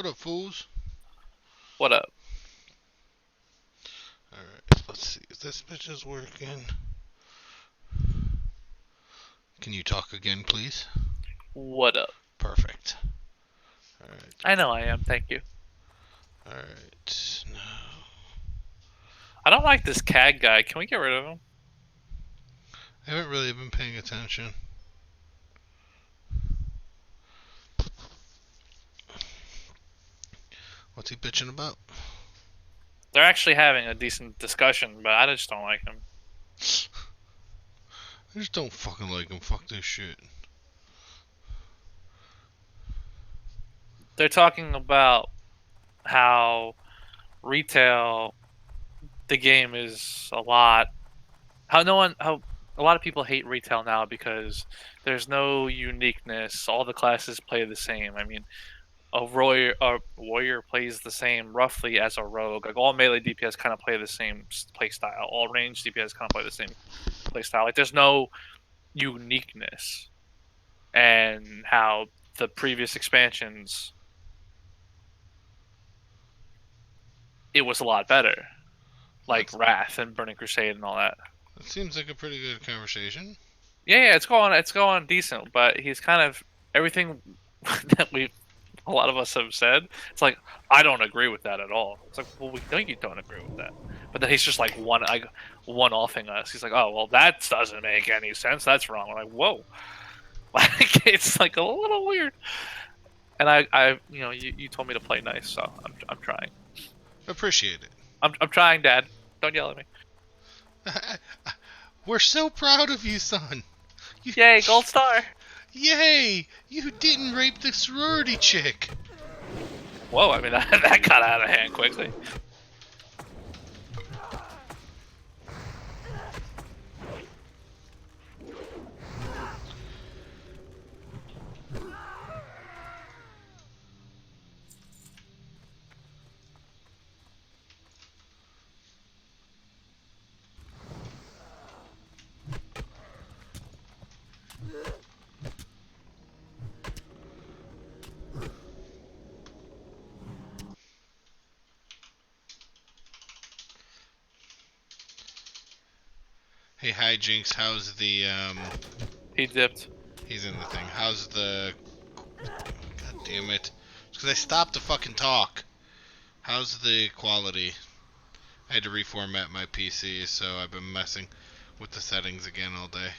What up, fools? What up? Alright, let's see if this bitch is working. Can you talk again, please? What up? Perfect. Alright, I know I am, thank you. alright. Now, I don't like this CAG guy. Can we get rid of him? I haven't really been paying attention. What's he bitching about? They're actually having a decent discussion, but I just don't like him. I just don't fucking like him. Fuck this shit. They're talking about how retail, the game is a lot. How a lot of people hate retail now because there's no uniqueness. All the classes play the same. I mean, a warrior plays the same roughly as a rogue. Like all melee DPS kind of play the same play style. All range DPS kind of play the same play style. Like there's no uniqueness, and how the previous expansions it was a lot better, like That's, Wrath and Burning Crusade and all that. that seems like a pretty good conversation. Yeah, it's going decent, but he's kind of everything that a lot of us have said. It's like I don't agree with that at all. It's like, well, we know you don't agree with that, but then he's just like one offing us. He's like, oh well, that doesn't make any sense. That's wrong. I'm like, whoa, like it's like a little weird. And you told me to play nice, so I'm trying. Appreciate I'm trying, Dad. Don't yell at me. it. We're so proud of you, son. You, Yay, gold star! yay! You didn't rape the sorority chick. Whoa, I mean that got out of hand quickly. Hey, hi, Jinx. How's the He dipped. He's in the thing. How's the? God damn it! Because I stopped to fucking talk. How's the quality? I had to reformat my PC, so I've been messing with the settings again all day.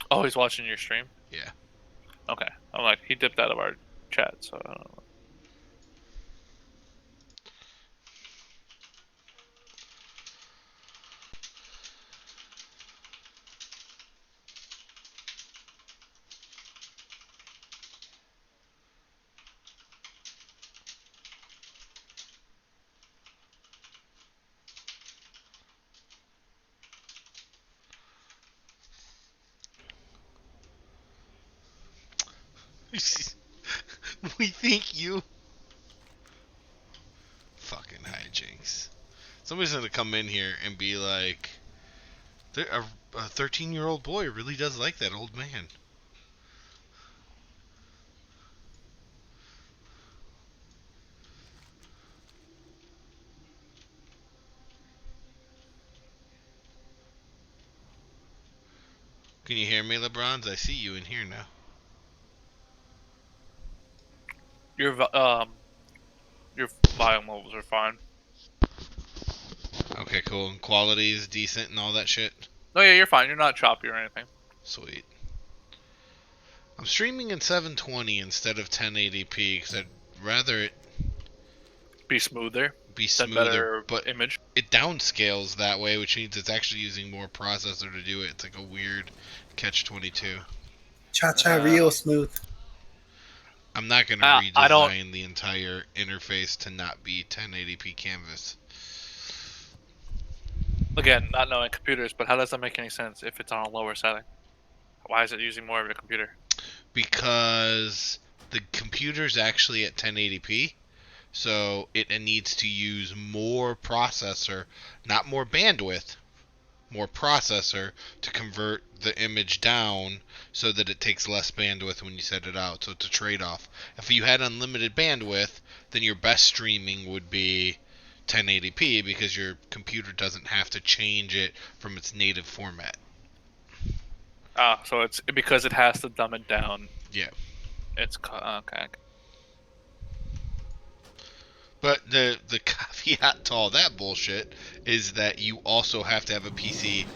Oh, he's watching your stream. Yeah. Okay, I'm like he dipped out of our chat, so I don't know. We think you. Fucking hijinks. Somebody's gonna come in here and be like, a 13-year-old boy really does like that old man. Can you hear me, LeBrons? I see you in here now. Your your volume levels are fine. Okay, cool. And quality is decent and all that shit. No, yeah, you're fine. You're not choppy or anything. Sweet. I'm streaming in 720 instead of 1080p because I'd rather it Be smoother. be Then smoother, better but image. it downscales that way, which means it's actually using more processor to do it. It's like a weird catch-22. Cha-cha real smooth. I'm not going to I don't. redesign the entire interface to not be 1080p canvas. Again, not knowing computers, but how does that make any sense if it's on a lower setting? Why is it using more of your computer? Because the computer's actually at 1080p, so it needs to use more processor, not more bandwidth, more processor to convert the image down so that it takes less bandwidth when you set it out. So it's a trade-off. If you had unlimited bandwidth, then your best streaming would be 1080p because your computer doesn't have to change it from its native format. So it's because it has to dumb it down. Yeah. It's okay. But the caveat to all that bullshit is that you also have to have a PC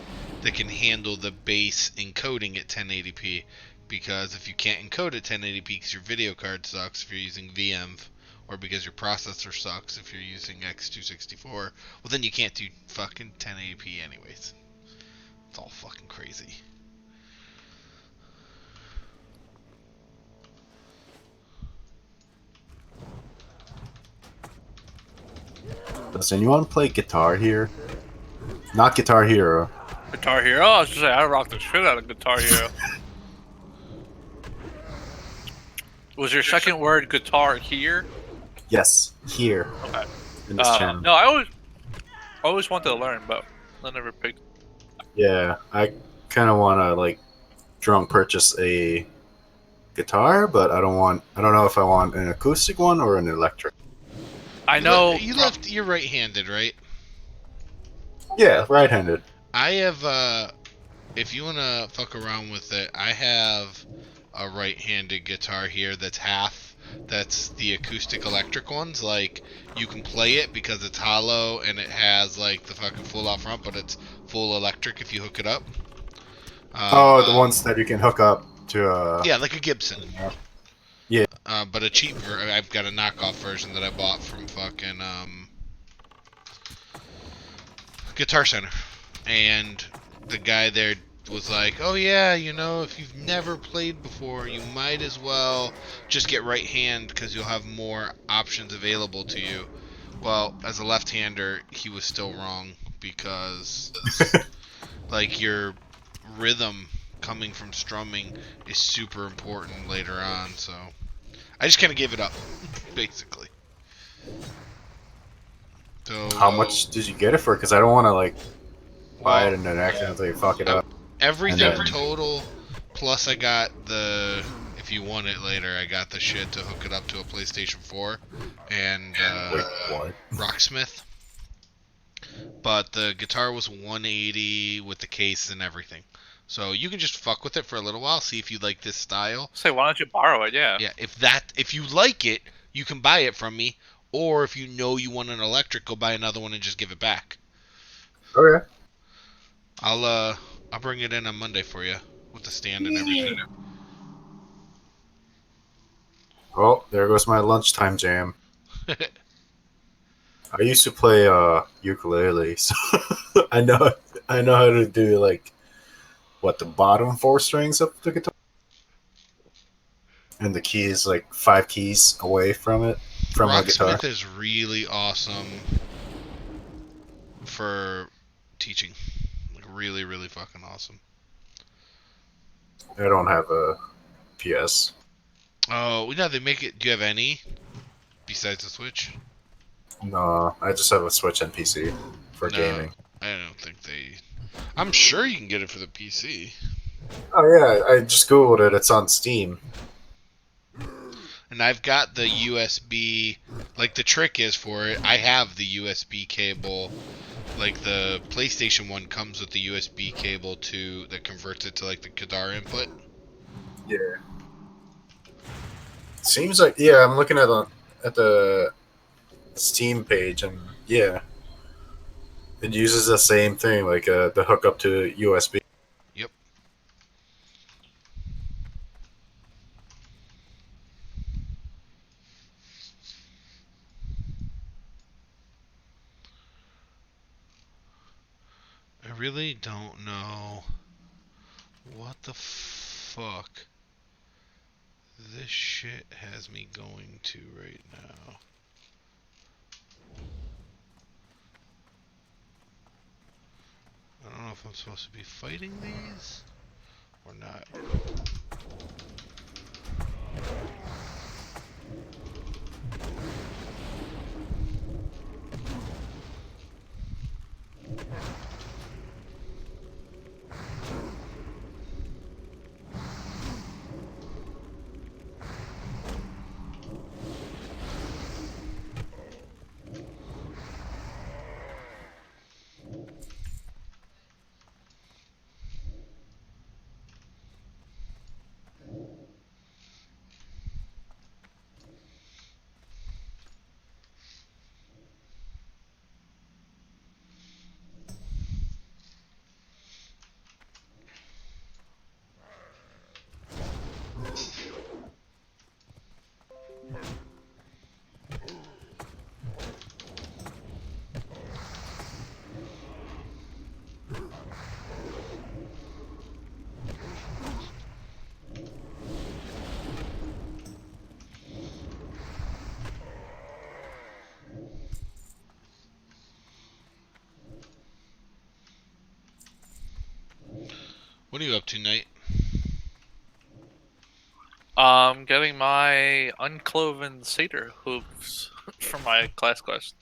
that can handle the base encoding at 1080p, because if you can't encode at 1080p because your video card sucks if you're using VMV, or because your processor sucks if you're using X264, well then you can't do fucking 1080p anyways. It's all fucking crazy. Does anyone play Guitar Hero? Not Guitar Hero. Guitar Hero. I was just saying, I rock the shit out of Guitar Hero. Was your second word guitar here? Yes, here Okay. in this channel. No, I always wanted to learn, but I never picked. Yeah, I kind of want to like drunk purchase a guitar, but I don't know if I want an acoustic one or an electric. I know You're right-handed, right? Yeah, right-handed. I have, if you want to fuck around with it, I have a right-handed guitar here that's half. That's the acoustic electric ones. Like, you can play it because it's hollow and it has, like, the fucking full out front, but it's full electric if you hook it up. The ones that you can hook up to Yeah, like a Gibson. Yeah. But a cheaper, I've got a knockoff version that I bought from fucking, Guitar Center. And the guy there was like, oh yeah, you know, if you've never played before, you might as well just get right hand because you'll have more options available to you. Well, as a left-hander, he was still wrong, because like your rhythm coming from strumming is super important later on, so I just kind of gave it up, basically. So How much did you get it for? Because I don't want to like buy it and then accidentally fuck it up. Everything total, plus I got the, if you want it later, I got the shit to hook it up to a PlayStation 4 and Wait, what? Rocksmith. But the guitar was $180 with the case and everything. So you can just fuck with it for a little while, see if you like this style. Say, why don't you borrow it? Yeah. Yeah, if you like it, you can buy it from me. Or if you know you want an electric, go buy another one and just give it back. Okay. I'll bring it in on Monday for you with the stand and everything. Oh, there goes my lunchtime jam. I used to play ukulele, so I know how to do like the bottom 4 strings of the guitar, and the key is like 5 keys away from it from a guitar. Rocksmith is really awesome for teaching. Like really, really fucking awesome. I don't have a PS. Oh, yeah, they make it. Do you have any besides the Switch? No, I just have a Switch and PC for gaming. I don't think they. I'm sure you can get it for the PC. Oh yeah, I just googled it. It's on Steam. And I've got the USB. Like, the trick is for it, I have the USB cable. Like, the PlayStation one comes with the USB cable that converts it to like the guitar input. Yeah. Seems like, yeah. I'm looking at the Steam page, and yeah, it uses the same thing, like the hookup to USB. Yep. I really don't know what the fuck this shit has me going to right now. I don't know if I'm supposed to be fighting these or not. What are you up to, Nate? Getting my uncloven satyr hooves from my class quest.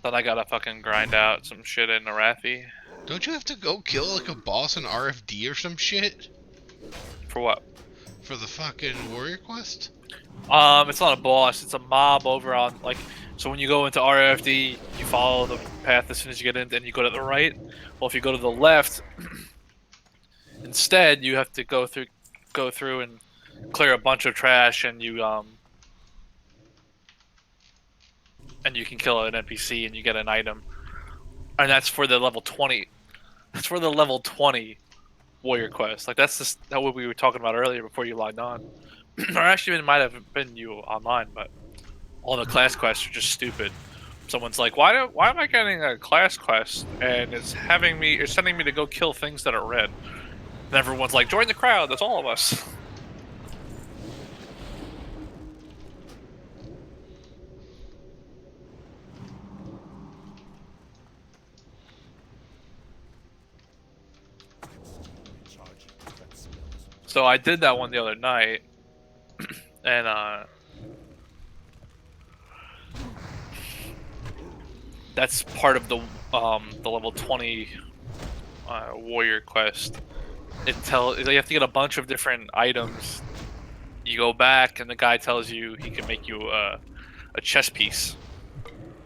Then I gotta fucking grind out some shit in Arathi. Don't you have to go kill like a boss in RFD or some shit? For what? For the fucking warrior quest? It's not a boss. It's a mob over on like. So when you go into RFD, you follow the path as soon as you get in, and you go to the right. Well, if you go to the left, instead you have to go through and clear a bunch of trash, and you can kill an NPC and you get an item, and that's for the level 20. That's for the level 20 warrior quest. Like that's just what we were talking about earlier before you logged on. Or actually, it might have been you online, but all the class quests are just stupid. Someone's like, why am I getting a class quest and it's sending me to go kill things that are red? And everyone's like, join the crowd. That's all of us. So I did that one the other night, and that's part of the level 20 warrior quest. You have to get a bunch of different items. You go back, and the guy tells you he can make you a chess piece.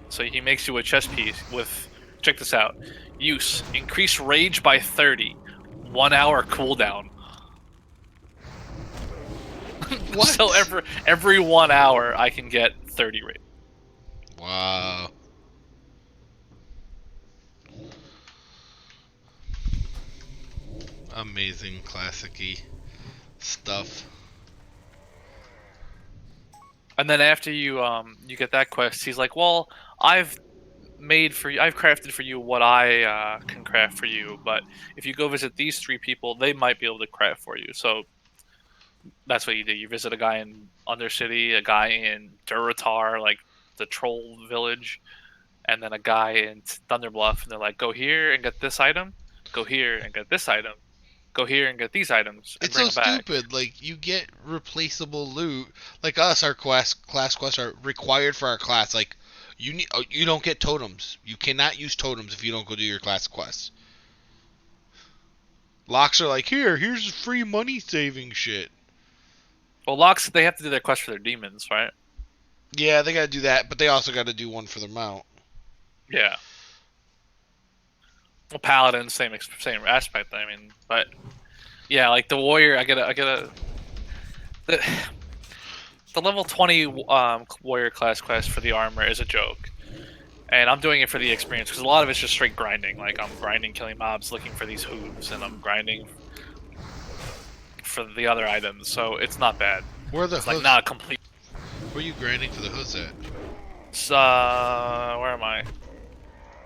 So he makes you a chess piece with, check this out, use, increase rage by 30, 1 hour cooldown. What? So every 1 hour I can get 30 rate. Wow. Amazing, classic-y stuff. And then after you get that quest, he's like, "Well, I've crafted for you what I can craft for you, but if you go visit these 3 people, they might be able to craft for you." So that's what you do. You visit a guy in Undercity, a guy in Duratar, like the troll village, and then a guy in Thunderbluff, and they're like, "Go here and get this item. Go here and get this item. Go here and get these items and It's bring so them back." stupid. Like, you get replaceable loot. Like us, our class quests are required for our class. Like, you don't get totems. You cannot use totems if you don't go do your class quests. Locks are like, here's free money saving shit. Well, Locks, they have to do their quest for their demons, right? Yeah, they gotta do that, but they also gotta do one for their mount. Yeah. Well, Paladin, same aspect. I mean, but yeah, like the warrior, I get a the level 20 warrior class quest for the armor is a joke, and I'm doing it for the experience because a lot of it's just straight grinding. Like I'm grinding, killing mobs, looking for these hooves, and I'm grinding for the other items. So it's not bad. Where are the It's hooves? like not a complete. Where are you grinding for the hooves at? Where am I?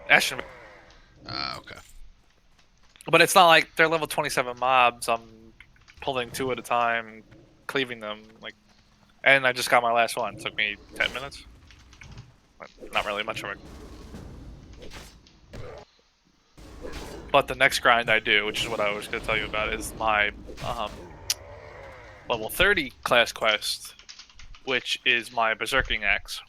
Ashton. Okay. But it's not like they're level 27 mobs. I'm pulling 2 at a time, cleaving them. Like, and I just got my last one. It took me 10 minutes. Not really much of a. But the next grind I do, which is what I was going to tell you about, is my level 30 class quest, which is my Berserking Axe.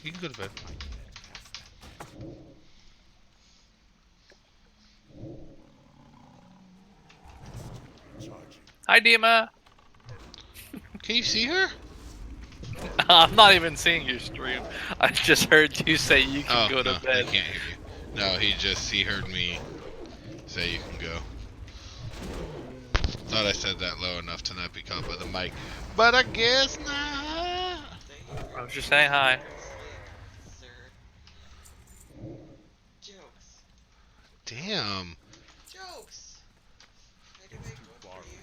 You can go to bed. Hi, Dima. Can you see her? I'm not even seeing your stream. I just heard you say you can go to no, bed. he can't hear you. No, he heard me say you can go. Thought I said that low enough to not be caught by the mic, but I guess not. I was just saying hi. damn. Jokes. I had to make one for you.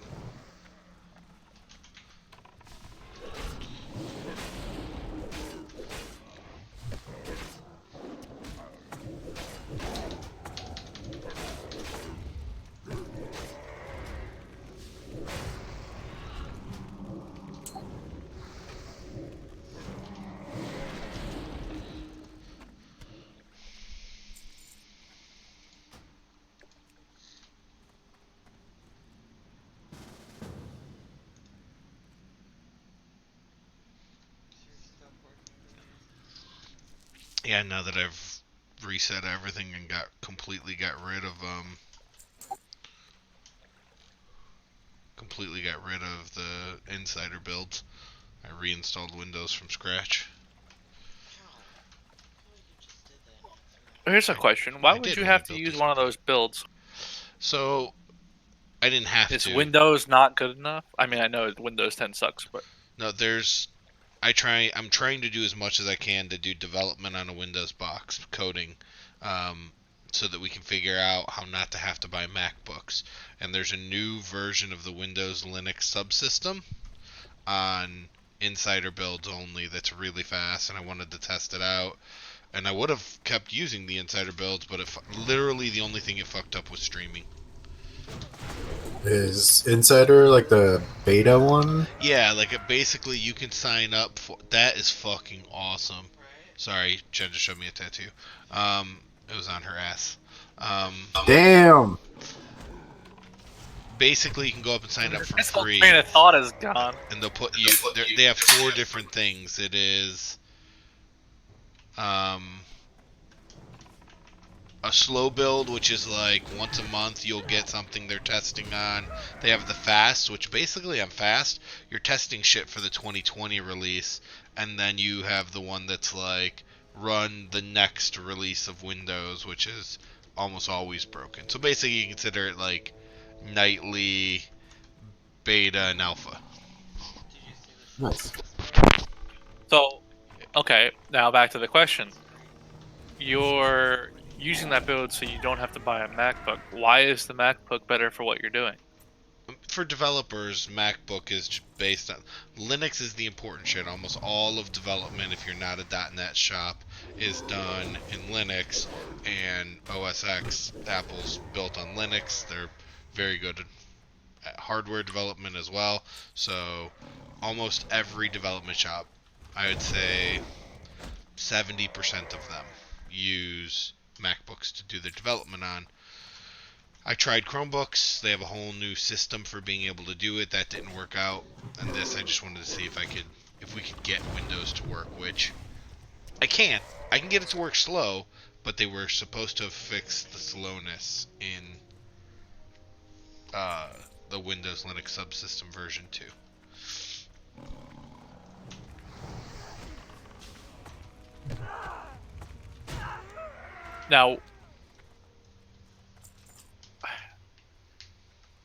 Your stuff working for you. Yeah, now that I've reset everything and completely got rid of the insider builds. I reinstalled Windows from scratch. How? I feel like you just did that and I forgot. Here's a question: Why I would did you when I have to built use this one of computer. those builds? So I didn't have Is to. Windows not good enough? I mean, I know Windows 10 sucks, but No, I'm trying to do as much as I can to do development on a Windows box, coding, so that we can figure out how not to have to buy MacBooks. And there's a new version of the Windows Linux subsystem on insider builds only that's really fast, and I wanted to test it out. And I would have kept using the insider builds, but literally the only thing it fucked up was streaming. Is Insider like the beta one? Yeah, basically you can sign up for that. Is fucking awesome. Right? Sorry, Jen just showed me a tattoo. It was on her ass. Damn! Basically, you can go up and sign up for this whole free, train of thought is gone. and they'll put you. They have 4 different things. It is, a slow build, which is like once a month you'll get something they're testing on. They have the fast, which basically on fast you're testing shit for the 2020 release, and then you have the one that's like run the next release of Windows, which is almost always broken. So basically you consider it like nightly, beta, and alpha. Did you see the Nice. So, okay, now back to the question. You're using that build so you don't have to buy a MacBook. Why is the MacBook better for what you're doing? For developers, MacBook is based on Linux is the important shit. Almost all of development, if you're not a .NET shop, is done in Linux, and OS X, Apple's built on Linux. They're very good at hardware development as well. So almost every development shop, I would say 70% of them use MacBooks to do their development on. I tried Chromebooks. They have a whole new system for being able to do it. That didn't work out. And this, I just wanted to see if we could get Windows to work, which I can't. I can get it to work slow, but they were supposed to have fixed the slowness in the Windows Linux subsystem version 2. Now,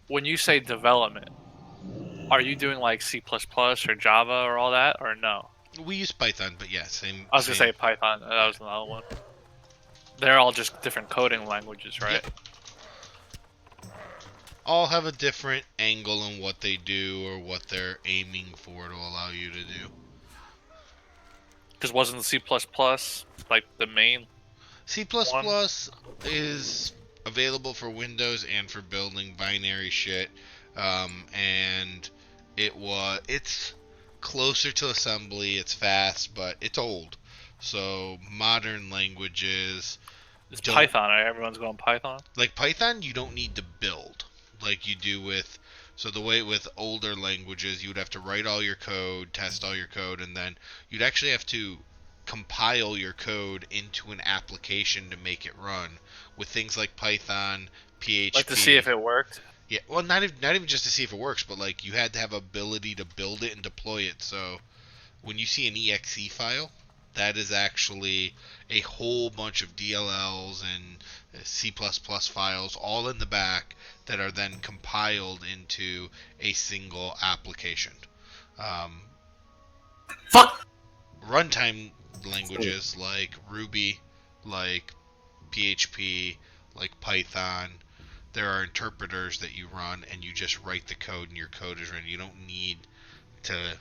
when you say development, are you doing like C++ or Java or all that, or no? We use Python, but yeah, same. I was gonna say Python. That was another one. They're all just different coding languages, right? Yep. All have a different angle on what they do or what they're aiming for to allow you to do. Because wasn't the C++ like the main? C++ is available for Windows and for building binary shit, and it's closer to assembly. It's fast, but it's old. So modern languages, It's don't- Python. Right? Everyone's going Python. like Python, you don't need to build like you do with. So the way with older languages, you would have to write all your code, test all your code, and then you'd actually have to compile your code into an application to make it run. With things like Python, PHP, Like to see if it worked. yeah, well, not even just to see if it works, but like you had to have ability to build it and deploy it. So when you see an exe file, that is actually a whole bunch of DLLs and C++ files all in the back that are then compiled into a single application. Fuck! Runtime languages like Ruby, like PHP, like Python, there are interpreters that you run and you just write the code and your code is ready. You don't need to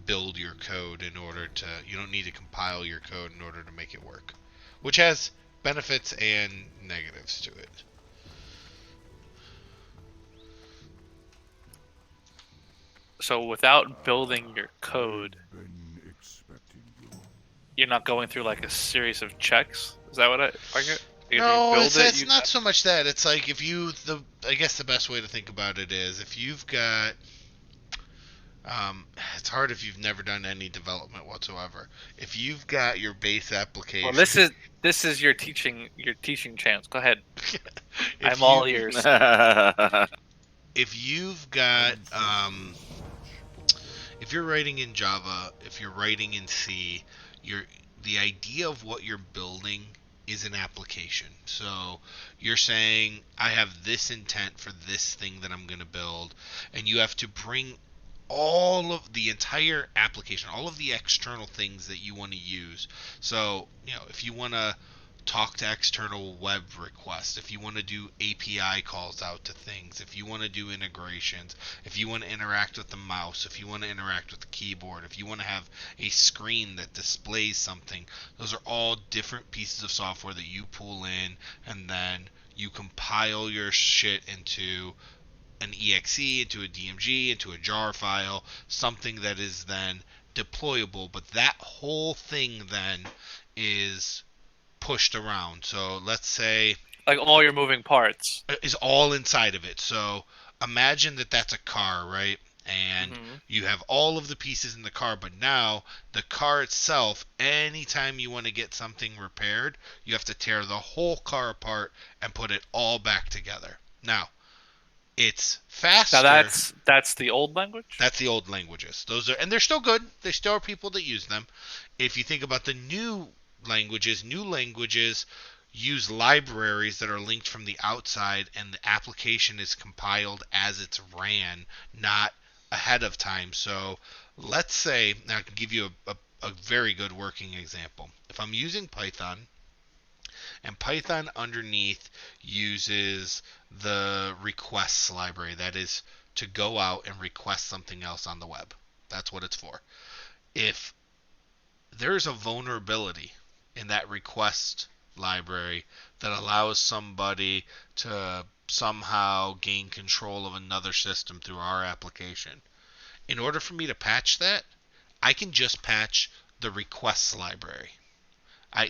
build your code you don't need to compile your code in order to make it work, which has benefits and negatives to it. So without building your code, you're not going through like a series of checks. Is that what I get? If No, you build it's not so much that. It's like I guess the best way to think about it is if you've got, it's hard if you've never done any development whatsoever. If you've got your base application. Well, this is your teaching chance. Go ahead. If I'm all you- ears. If you've got, if you're writing in Java, if you're writing in C, the idea of what you're building is an application. So you're saying, I have this intent for this thing that I'm going to build, and you have to bring all of the entire application, all of the external things that you want to use. So, if you want to talk to external web requests, if you want to do API calls out to things, if you want to do integrations, if you want to interact with the mouse, if you want to interact with the keyboard, if you want to have a screen that displays something, those are all different pieces of software that you pull in, and then you compile your shit into an exe, into a DMG, into a jar file, something that is then deployable. But that whole thing then is pushed around. So let's say Like all your moving parts is all inside of it. So imagine that that's a car, right? And you have all of the pieces in the car, but now the car itself, anytime you want to get something repaired, you have to tear the whole car apart and put it all back together. Now, it's faster. Now that's the old language. That's the old languages. And they're still good. There still are people that use them. If you think about the new languages use libraries that are linked from the outside, and the application is compiled as it's ran, not ahead of time. So let's say, now I can give you a very good working example. If I'm using Python, and Python underneath uses the requests library, that is to go out and request something else on the web. That's what it's for. If there's a vulnerability in that request library that allows somebody to somehow gain control of another system through our application, in order for me to patch that, I can just patch the requests library.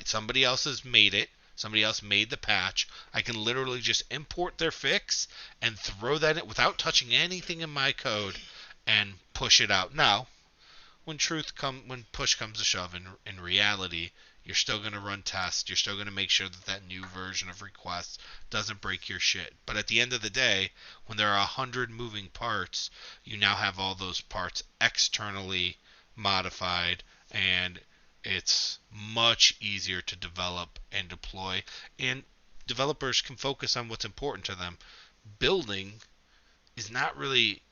Somebody else has made it. Somebody else made the patch. I can literally just import their fix and throw that in without touching anything in my code and push it out. Now, when push comes to shove, in reality, you're still going to run tests. You're still going to make sure that new version of requests doesn't break your shit. But at the end of the day, when there are 100 moving parts, you now have all those parts externally modified, and it's much easier to develop and deploy. And developers can focus on what's important to them. Building is not really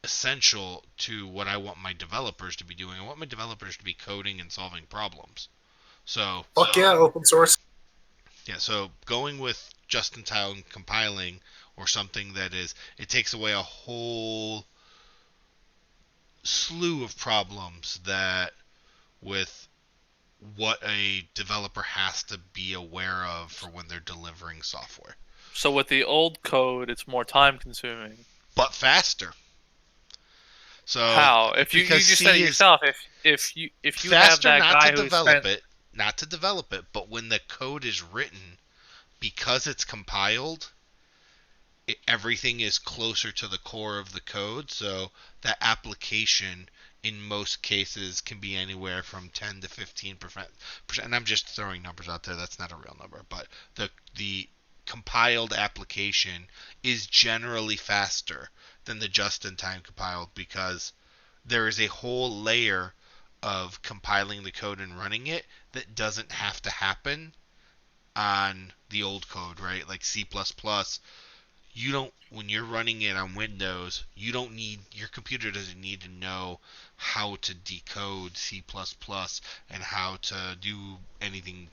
essential to what I want my developers to be doing. I want my developers to be coding and solving problems. So fuck yeah, open source. Yeah, so going with just-in-time compiling, or something that it takes away a whole slew of problems that with what a developer has to be aware of for when they're delivering software. So with the old code, it's more time consuming. But faster. So how? If you just said it yourself, if you have that guy who not to develop it, but when the code is written, because it's compiled, everything is closer to the core of the code. So that application, in most cases, can be anywhere from 10 to 15%. And I'm just throwing numbers out there. That's not a real number, but the compiled application is generally faster than the just-in-time compiled, because there is a whole layer of compiling the code and running it that doesn't have to happen on the old code, right? Like C++, you don't, when you're running it on Windows, your computer doesn't need to know how to decode C++ and how to do anything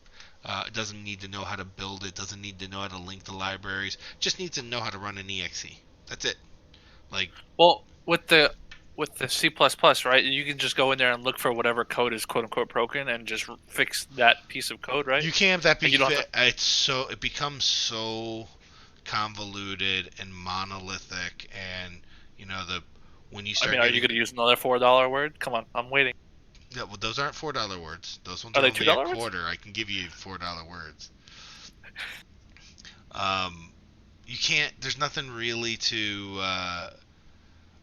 It doesn't need to know how to build it. Doesn't need to know how to link the libraries. Just needs to know how to run an exe. That's it. Like, Well, with the C++, right? You can just go in there and look for whatever code is quote unquote broken and just fix that piece of code, right? you can't have that be Like you don't have fit. It becomes so convoluted and monolithic, and you know the when you I start mean, are you getting going to use another $4 word? Come on, I'm waiting. yeah, well, those aren't $4 words. Those ones Are are they two only a dollar words? quarter. I can give you $4 words. Um, you can't. There's nothing really to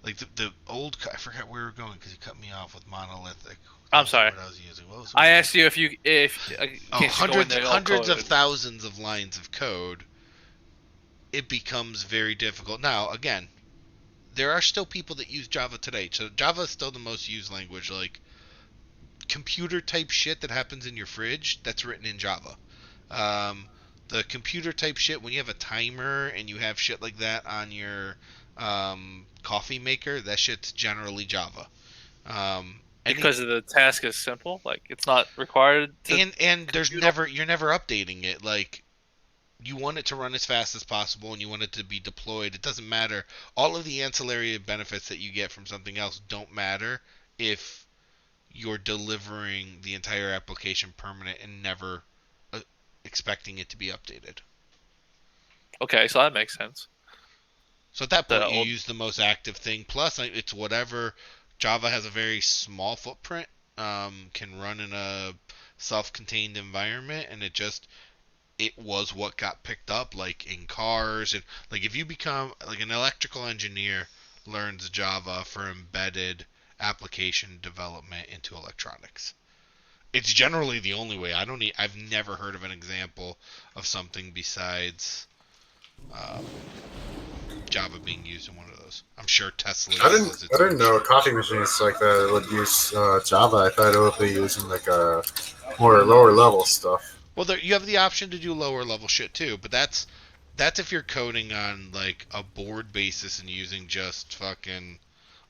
like the old. I forgot where we were going because you cut me off with monolithic. That I'm was the sorry. word I was using. What was the I word I was asked you saying? if in Oh, case you go in hundreds there all hundreds of coded. thousands of lines of code. It becomes very difficult. Now, again, there are still people that use Java today. So Java is still the most used language. Like computer type shit that happens in your fridge, that's written in Java. Um, the computer type shit when you have a timer and you have shit like that on your coffee maker, that shit's generally Java. Any Because of the task is simple, like it's not required to and there's compute all. never you're never updating it. Like you want it to run as fast as possible and you want it to be deployed. It doesn't matter. All of the ancillary benefits that you get from something else don't matter if you're delivering the entire application permanent and never uh, expecting it to be updated. Okay, so that makes sense. So at that The point, you old use the most active thing. Plus, it's whatever. Java has a very small footprint, can run in a self-contained environment, and it was what got picked up, like in cars, and like if you become like an electrical engineer learns Java for embedded application development into electronics. It's generally the only way. I've never heard of an example of something besides um, Java being used in one of those. I'm sure Tesla uses I its didn't own know shit. coffee machines like that would use Java. I thought it would be using like a more lower level stuff. Well, you have the option to do lower level shit too, but that's if you're coding on like a board basis and using just fucking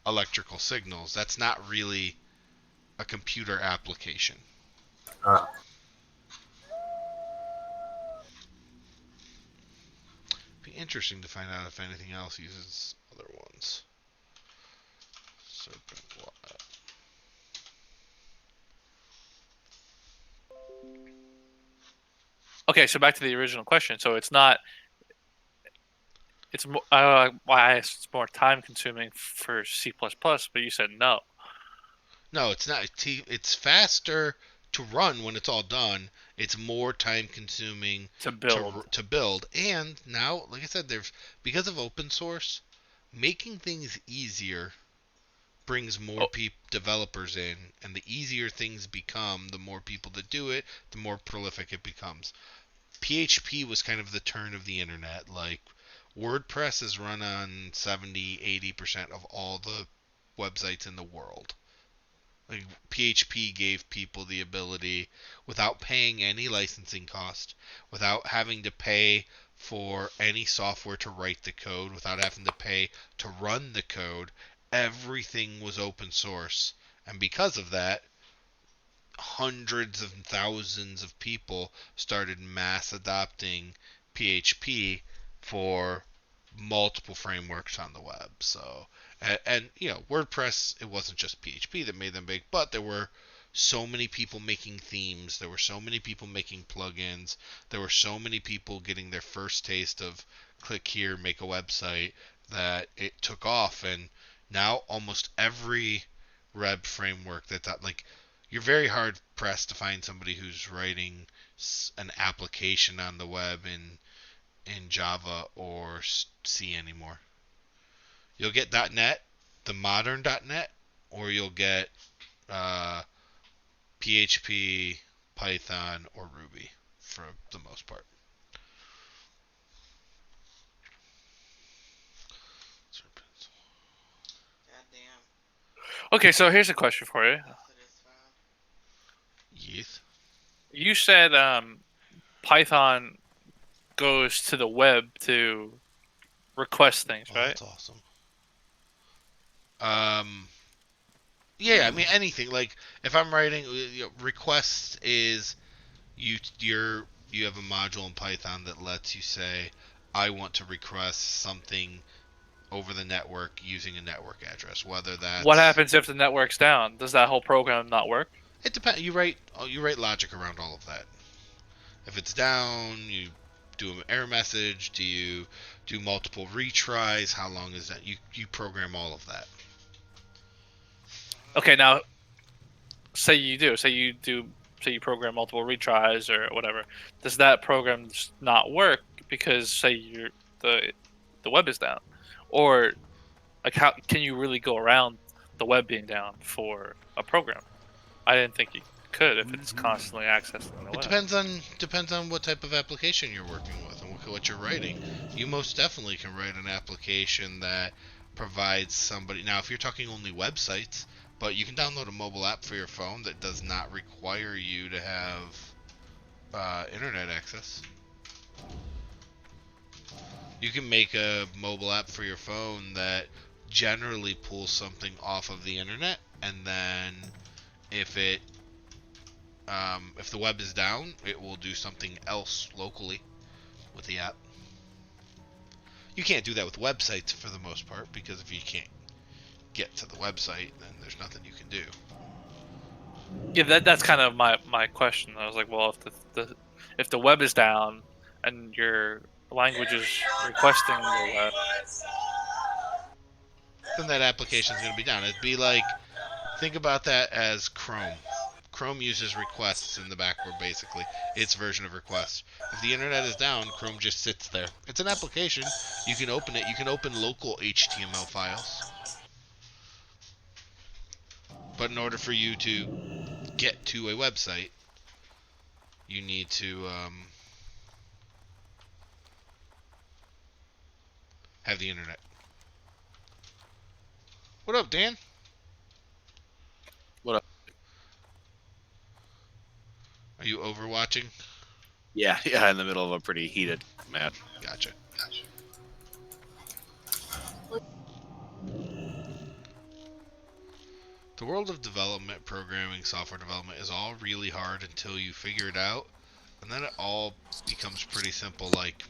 electrical signals. That's not really a computer application. Uh, Be interesting to find out if anything else uses other ones. Serpent. Okay, so back to the original question. So it's not. It's why it's more time consuming for C++, but you said no No, it's not. It's faster to run when it's all done. It's more time consuming to build. to build. And now, like I said, there's because of open source, making things easier brings more Oh, developers in, and the easier things become, the more people that do it, the more prolific it becomes. PHP was kind of the turn of the internet. Like WordPress is run on 70-80% of all the websites in the world. Like PHP gave people the ability without paying any licensing cost, without having to pay for any software to write the code, without having to pay to run the code. Everything was open source. And because of that, hundreds of thousands of people started mass adopting PHP for multiple frameworks on the web. So, and you know, WordPress, it wasn't just PHP that made them big, but there were so many people making themes, there were so many people making plugins, there were so many people getting their first taste of click here, make a website, that it took off. And now almost every web framework like you're very hard pressed to find somebody who's writing an application on the web in Java or C anymore. You'll get .NET, the modern .NET, or you'll get uh, PHP, Python, or Ruby for the most part. Goddamn. okay, so here's a question for you. That's it is found. Yes. You said Python goes to the web to request things, Well, right? that's awesome. Um, yeah, I mean anything. Like if I'm writing, request is you have a module in Python that lets you say, I want to request something over the network using a network address, whether that's What happens if the network's down? Does that whole program not work? It depends. You write logic around all of that. If it's down, you do an error message. Do you do multiple retries? How long is that? You program all of that. Okay, now say you program multiple retries or whatever. Does that program just not work because the web is down, or like how can you really go around the web being down for a program? I didn't think you could if it's constantly accessing the It web. depends on what type of application you're working with and what you're writing. You most definitely can write an application that provides somebody. Now, if you're talking only websites, but you can download a mobile app for your phone that does not require you to have internet access. You can make a mobile app for your phone that generally pulls something off of the internet, and then if if the web is down, it will do something else locally with the app. You can't do that with websites for the most part, because if you can't get to the website, then there's nothing you can do. Yeah, that's kind of my question. I was like, well, if the web is down and your language is requesting the web, Then that application is going to be down. It'd be like, think about that as Chrome. Chrome uses requests in the background, basically. Its version of requests. If the internet is down, Chrome just sits there. It's an application. You can open it. You can open local HTML files. But in order for you to get to a website, you need to have the internet. What up, Dan? What up? Are you overwatching? Yeah, in the middle of a pretty heated match. Gotcha. The world of development, programming, software development is all really hard until you figure it out, and then it all becomes pretty simple. Like,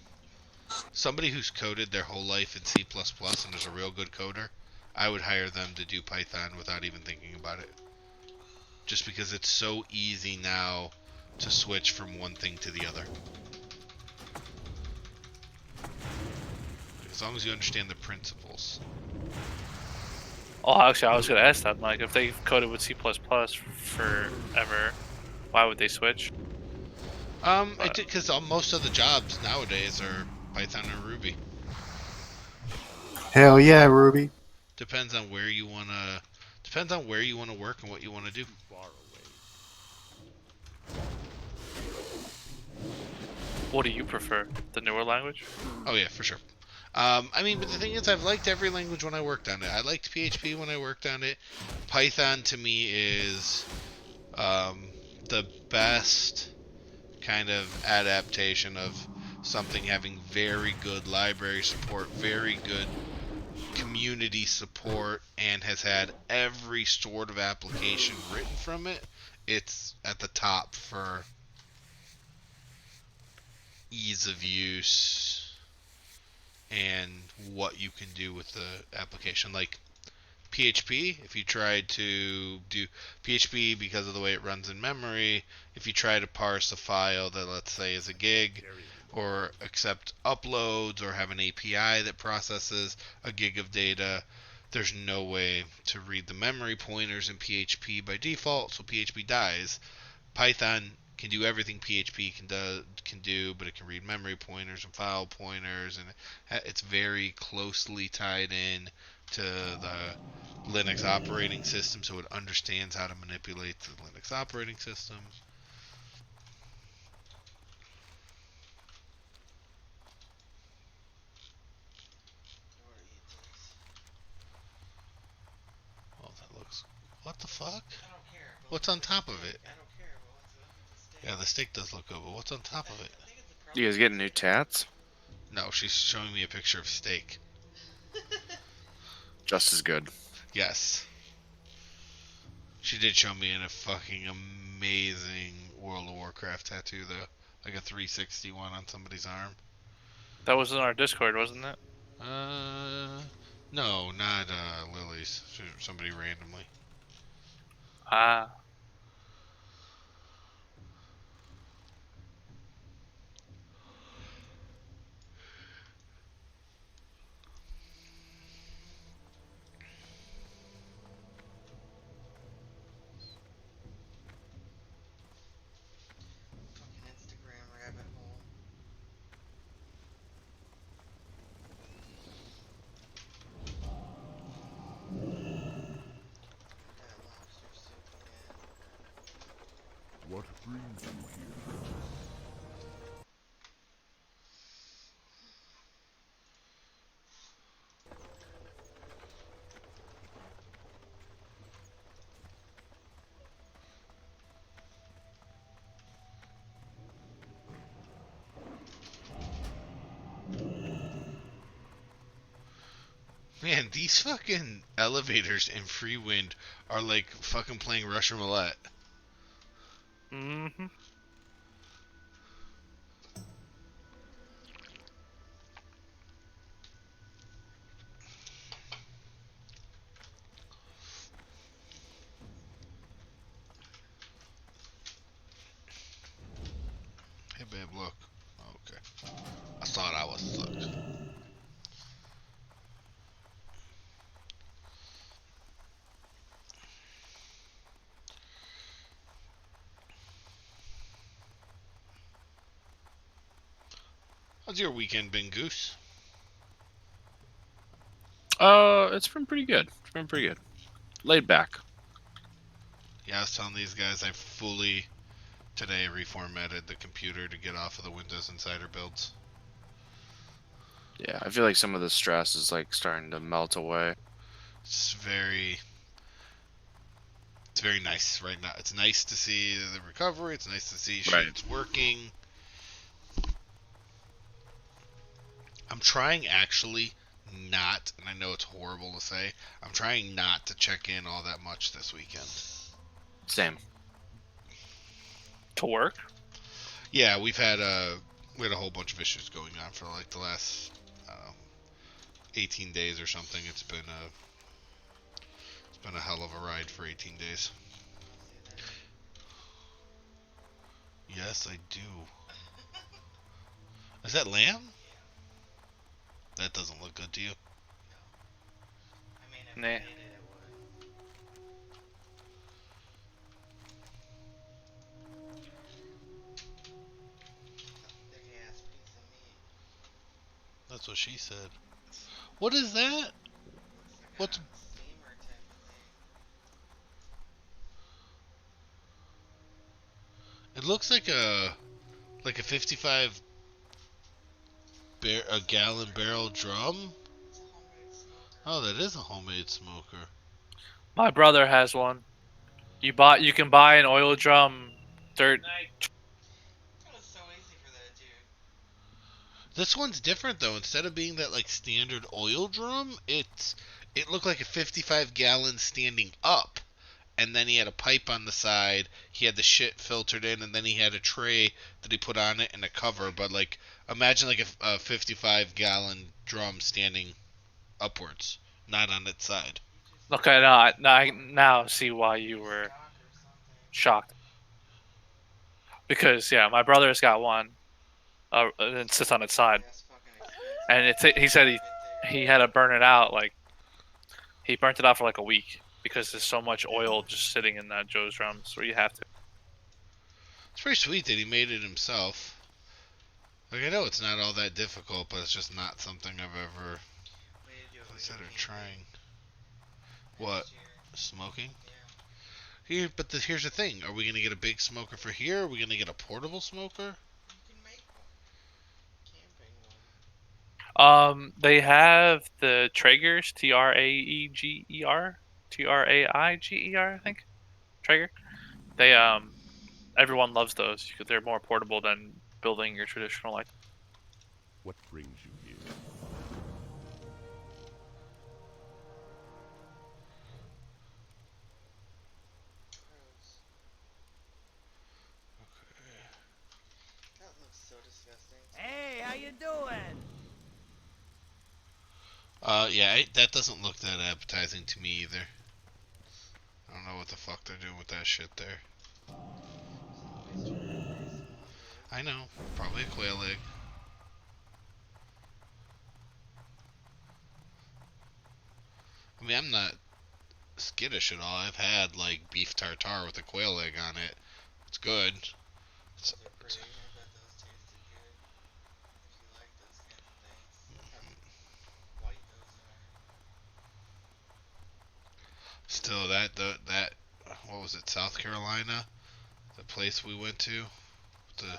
somebody who's coded their whole life in C++ and is a real good coder, I would hire them to do Python without even thinking about it. Just because it's so easy now to switch from one thing to the other. As long as you understand the principles. oh, actually, I was gonna ask that, Mike. If they coded with C++ forever, why would they switch? Because most of the jobs nowadays are Python or Ruby. Hell yeah, Ruby. Depends on where you wanna work and what you wanna do. What do you prefer? The newer language? Oh yeah, for sure. But the thing is, I've liked every language when I worked on it. I liked PHP when I worked on it. Python to me is the best kind of adaptation of something having very good library support, very good community support, and has had every sort of application written from it. It's at the top for ease of use and what you can do with the application. Like PHP, if you tried to do PHP because of the way it runs in memory, if you try to parse a file that, let's say, is a gig, or accept uploads, or have an API that processes a gig of data, there's no way to read the memory pointers in PHP by default, so PHP dies. Python can do everything PHP can do, but it can read memory pointers and file pointers, and it's very closely tied in to the Linux operating system, so it understands how to manipulate the Linux operating system. Oh, that looks... What the fuck? I don't care. but What's on top of it? I don't care. But what's the steak? Yeah, the steak does look good, but what's on top of it? I think it's the You guys getting new tats? No, she's showing me a picture of steak. Just as good. Yes. She did show me in a fucking amazing World of Warcraft tattoo though, like a 361 on somebody's arm. That was in our Discord, wasn't it? No, not Lily's. Somebody randomly. Ah. Fucking Instagram rabbit hole. That lobster soup again. What brings you here? Man, these fucking elevators in Freewind are like fucking playing Russian roulette. Mm-hmm. Hey babe, look. Okay. I thought I was sucked. How's your weekend been, Goose? It's been pretty good. It's been pretty good. Laid back. Yeah, I was telling these guys I fully today reformatted the computer to get off of the Windows Insider builds. Yeah, I feel like some of the stress is like starting to melt away. It's very nice right now. It's nice to see the recovery. It's nice to see Right. shit's working. I'm trying actually not, and I know it's horrible to say, I'm trying not to check in all that much this weekend. Same. To work? Yeah, we had a whole bunch of issues going on for like the last 18 days or something. It's been a hell of a ride for 18 days. Yes, I do. Is that lamb? That doesn't look good to you. I mean, if Nah. I ate it, it would. A big ass piece of meat. That's what she said. What is that? It's like What's a steamer type of thing. it looks like a 55 a gallon barrel drum. It's a homemade smoker. Oh, that is a homemade smoker. My brother has one. You can buy an oil drum dirt. That was so easy for that dude. This one's different though. Instead of being that like standard oil drum, it looked like a 55 gallon standing up. And then he had a pipe on the side. He had the shit filtered in, and then he had a tray that he put on it and a cover. But like, imagine like a 55 gallon drum standing upwards, not on its side. Okay, I now see why you were Stock or something. shocked. Because yeah, my brother's got one. It sits on its side, That's fucking expensive. and he said Right there. he had to burn it out. Like he burnt it out for like a week because there's so much oil just sitting in that Joe's drums where you have to. It's pretty sweet that he made it himself. Like, I know it's not all that difficult, but it's just not something I've ever We need to do it like a considered camping trying. next What? year. Smoking? Yeah. But here's the thing. Are we going to get a big smoker for here? Are we going to get a portable smoker? You can make one. Camping one. They have the Traegers, Traiger, I think. Traeger. They everyone loves those. They're more portable than building your traditional like. What brings you here? Gross. so disgusting. Hey, how you doing? Yeah, that doesn't look that appetizing to me either. I don't know what the fuck they're doing with that shit there. It's an oyster face, motherfucker. I know, probably a quail egg. I mean, I'm not skittish at all. I've had like beef tartare with a quail egg on it. It's good. It's, Those are pretty. I bet those tasted good. If you like those kind of things. Look how white those are. still, that what was it? South Carolina, the place we went to, the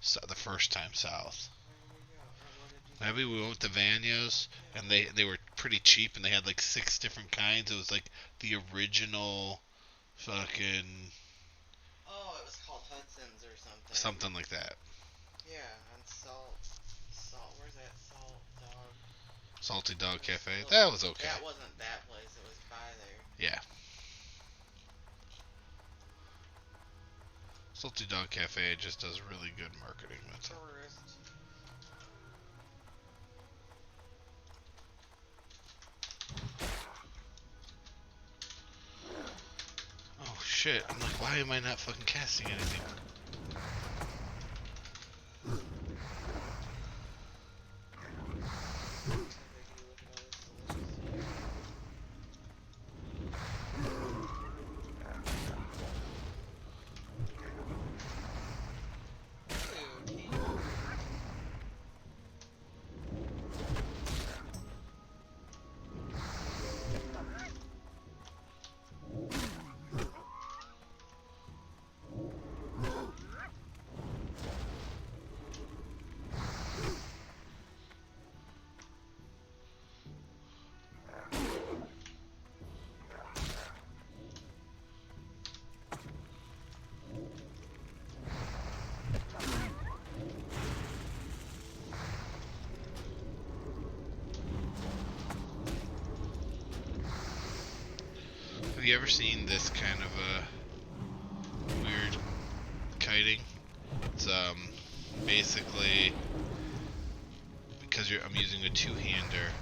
South or north? the first time south. Where did we go? Or what did you Maybe we went to Vanios, Yeah. and they were pretty cheap, and they had like 6 different kinds. It was like the original, fucking Oh, it was called Hudson's or something. something like that. Yeah, on Salt. Where's that Salt Dog? Salty Dog Cafe. Oh, That was okay. That wasn't that place. It was by there. Yeah. Salty Dog Cafe just does really good marketing. That's all. Tourist. Oh shit! I'm like, why am I not fucking casting anything? So big, you look at all this delicious food. Ew, Keith. Have you ever seen this kind of weird kiting? It's basically because I'm using a two-hander,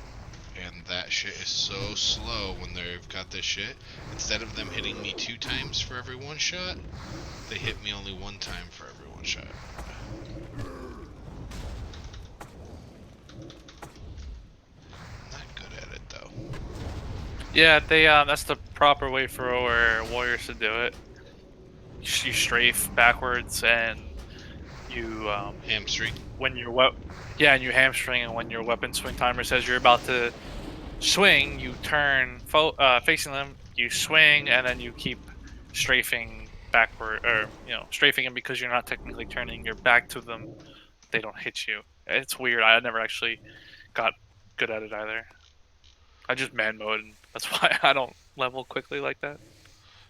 and that shit is so slow when they've got this shit. Instead of them hitting me 2 times for every 1 shot, they hit me only 1 time for every 1 shot. Not good at it though. Yeah, they that's the proper way for warriors to do it. You strafe backwards and you Hamstring. when your and you hamstring, and when your weapon swing timer says you're about to swing, you turn facing them, you swing, and then you keep strafing backward, or strafing them because you're not technically turning your back to them. They don't hit you. It's weird. I never actually got good at it either. I just man mode, and that's why I don't level quickly like that.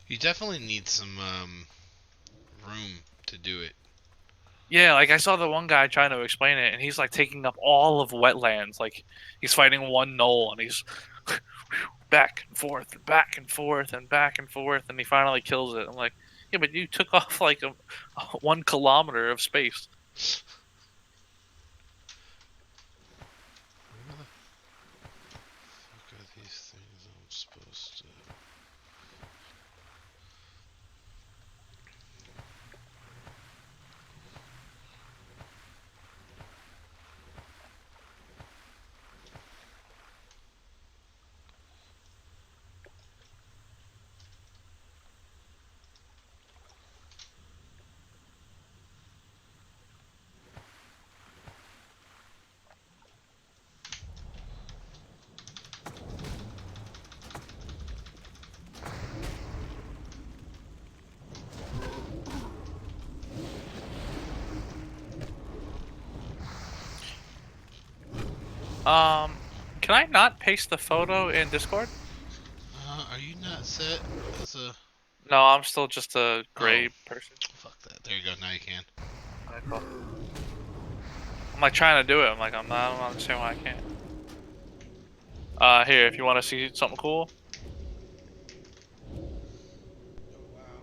You definitely need some room to do it. Yeah, like I saw the one guy trying to explain it, and he's like taking up all of wetlands. Like he's fighting one knoll, and he's back and forth, and back and forth, and back and forth, and he finally kills it. I'm like, yeah, but you took off like a 1 kilometer of space. Where the fuck are these things I'm supposed to... Can I not paste the photo in Discord? Are you not set as a... No, I'm still just a gray person. Fuck that. There you go. Now you can. Alright, cool. I'm like trying to do it. I don't understand why I can't. Here, if you want to see something cool. Oh, wow.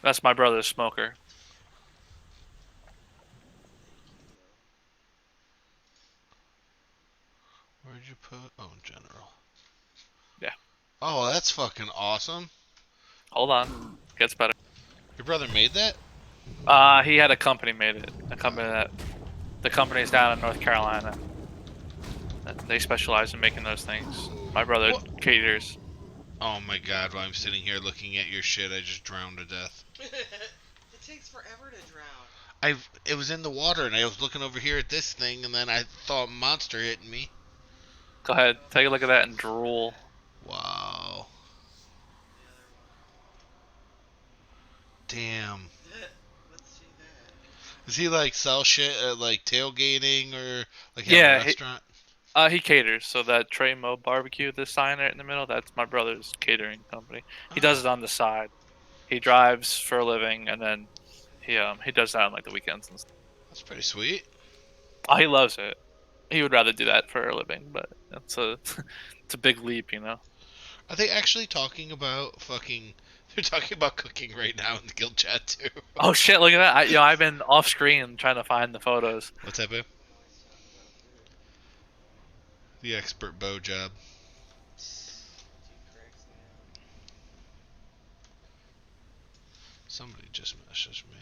That's my brother's smoker. Where'd you put? Oh, general. Yeah. Oh, that's fucking awesome. Hold on. Gets better. Your brother made that? He had a company made it. The company's down in North Carolina. And they specialize in making those things. My brother What? caters. Oh my god, while I'm sitting here looking at your shit, I just drowned to death. It takes forever to drown. It was in the water, and I was looking over here at this thing, and then I thought monster hitting me. Go ahead, take a look at that and drool. Wow. The other Damn. one. Let's see that. Does he like sell shit at like tailgating or like have Yeah, a restaurant? he caters. So that Trey Mo Barbecue, this sign right in the middle, that's my brother's catering company. He does it on the side. He drives for a living, and then he does that on like the weekends and stuff. That's pretty sweet. Oh, he loves it. He would rather do that for a living, but it's a it's a big leap, you know. Are they actually talking about fucking? They're talking about cooking right now in the guild chat too. Oh shit! Look at that. I've been off screen trying to find the photos. What's that, babe? We always talk about food. The expert bow job. Dude cracks me up. Somebody just messaged me.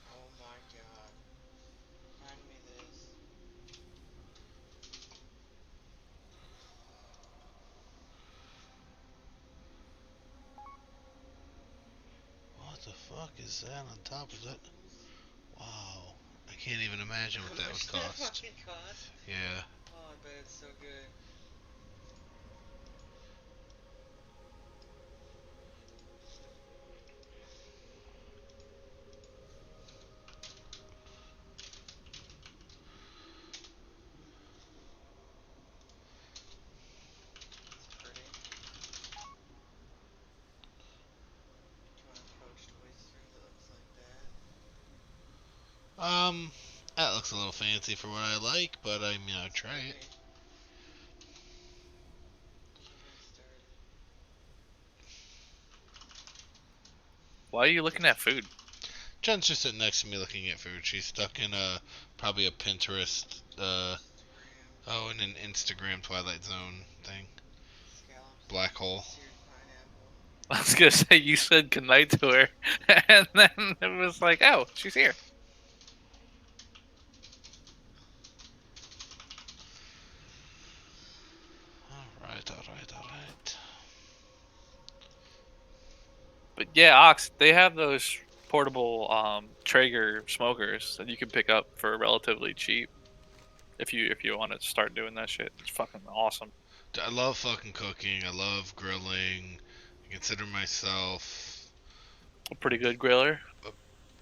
Oh my god. Remind me of this. What the fuck is that on top of it? Wow. I can't even imagine what that would How much cost. that fucking cost? Yeah. Oh, I bet it's so good. It's pretty. Do you want a poached oyster that looks like that? That looks a little fancy for what I like, but I mean, I'll try it. Get her started. Why are you looking at food? Jen's just sitting next to me looking at food. She's stuck in probably a Pinterest, Instagram. and an Instagram Twilight Zone thing. Scallops. Black hole. Seared pineapple. I was gonna say you said goodnight to her, and then it was like, oh, she's here. Alright. But yeah, Ox, they have those portable Traeger smokers that you can pick up for relatively cheap. If you want to start doing that shit, it's fucking awesome. I love fucking cooking. I love grilling. I consider myself A pretty good griller.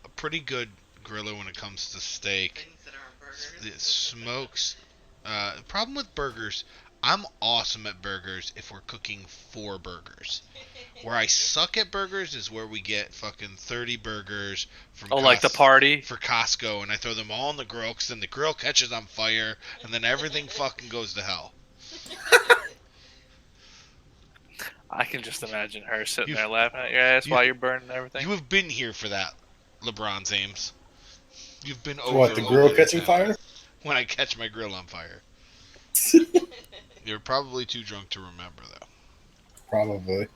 a pretty good griller when it comes to steak. Things that aren't burgers. The smokes. Problem with burgers, I'm awesome at burgers if we're cooking for burgers. Where I suck at burgers is where we get fucking 30 burgers from Like the party. for Costco, and I throw them all in the grill, because then the grill catches on fire, and then everything fucking goes to hell. I can just imagine her sitting You've- there laughing at your ass you- while you're burning everything. You have been here for that, LeBron James. You've been over What, the grill this catching happened. fire? when I catch my grill on fire. You're probably too drunk to remember, though. Probably.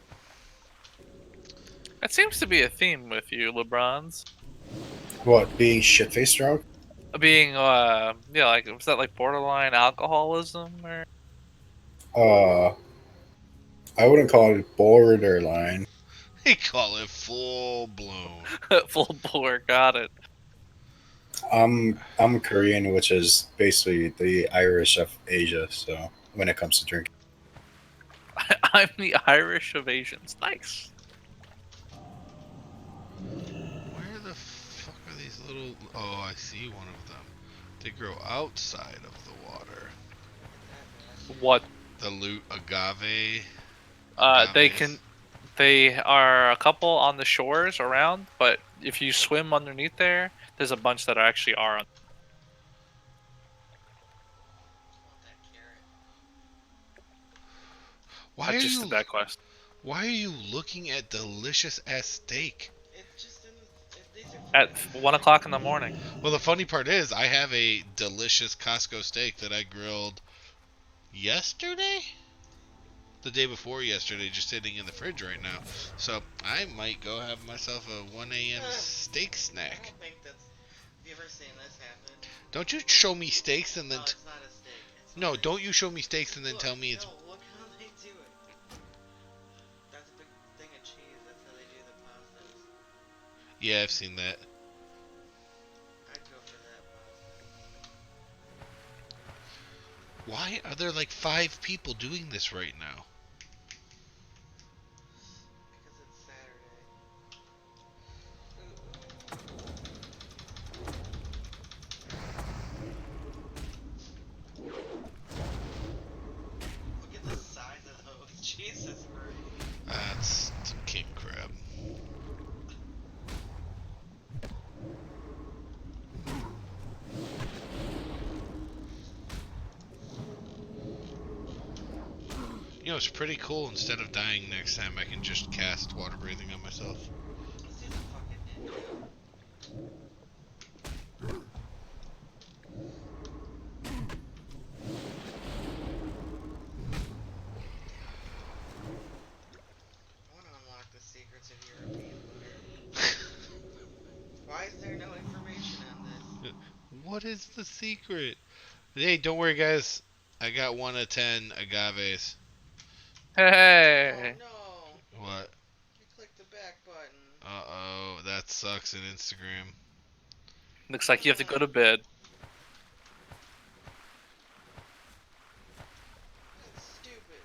That seems to be a theme with you, LeBrons. What, being shit-faced drunk? Being, yeah, like, was that like borderline alcoholism or? I wouldn't call it borderline. They call it full blown. Full bore, got it. I'm Korean, which is basically the Irish of Asia. So when it comes to drinking, I'm the Irish of Asians. Nice. Where the fuck are these little... Oh, I see one of them. They grow outside of the water. What? The loot agave. They Agaves. can. They are a couple on the shores around, but if you swim underneath there, there's a bunch that actually are. Want that carrot? Why I are just you? did that quest. Why are you looking at delicious ass steak? It's just in. These are At 1 o'clock in the morning. Well, the funny part is, I have a delicious Costco steak that I grilled yesterday? The day before yesterday, just sitting in the fridge right now. So, I might go have myself a 1 a.m. steak I snack. don't think that's. Have you ever seen this happen? Don't you show me steaks and then... No, it's not a steak. It's No, like- don't you show me steaks and then Look, tell me it's... No, look how they do it. That's a big thing of cheese. That's how they do the pastas. Yeah, I've seen that. I'd go for that pasta. Why are there like 5 people doing this right now? Because it's Saturday. Look at the size of those. Jesus Christ. That's some king crab. You know, it's pretty cool. Instead of dying next time, I can just cast water breathing on myself. This dude's a fucking ninja. I want to unlock the secrets of European butter. Why is there no information on this? What is the secret? Hey, don't worry, guys. I got 1 of 10 agaves. Hey. Oh no! What? You clicked the back button. Uh-oh, that sucks in Instagram. Looks like you have to go to bed. That's stupid.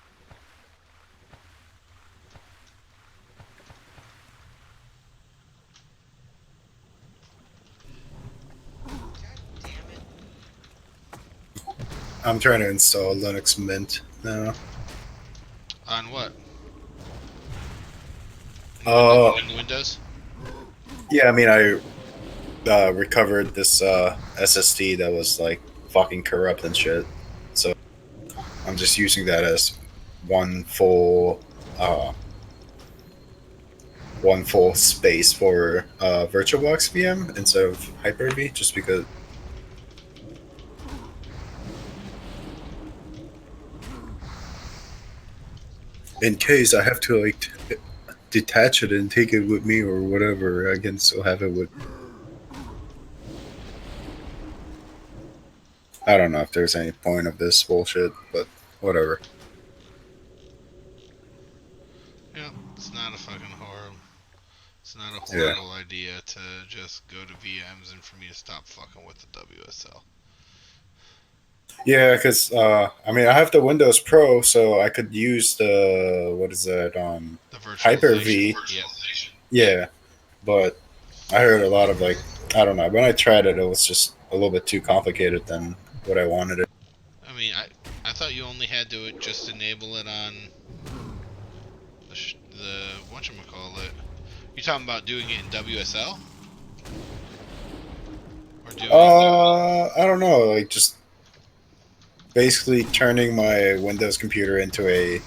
God damn it. I'm trying to install Linux Mint now. On what? In Windows? Yeah, I mean, I recovered this SSD that was like fucking corrupt and shit. So I'm just using that as one full space for VirtualBox VM instead of Hyper-V, just because. In case I have to like detach it and take it with me or whatever, I can still have it with. I don't know if there's any point of this bullshit, but whatever. Yeah, it's not a fucking horror. It's not a Yeah. horrible idea to just go to VMs and for me to stop fucking with the WSL. Yeah, because I mean, I have the Windows Pro, so I could use the what is that? The virtualization. Hyper-V. Yeah. Yeah, but I heard a lot of like, I don't know. When I tried it, it was just a little bit too complicated than what I wanted it. I mean, I thought you only had to just enable it on the whatchamacallit. You talking about doing it in WSL? Or doing I don't know, like just basically turning my Windows computer into a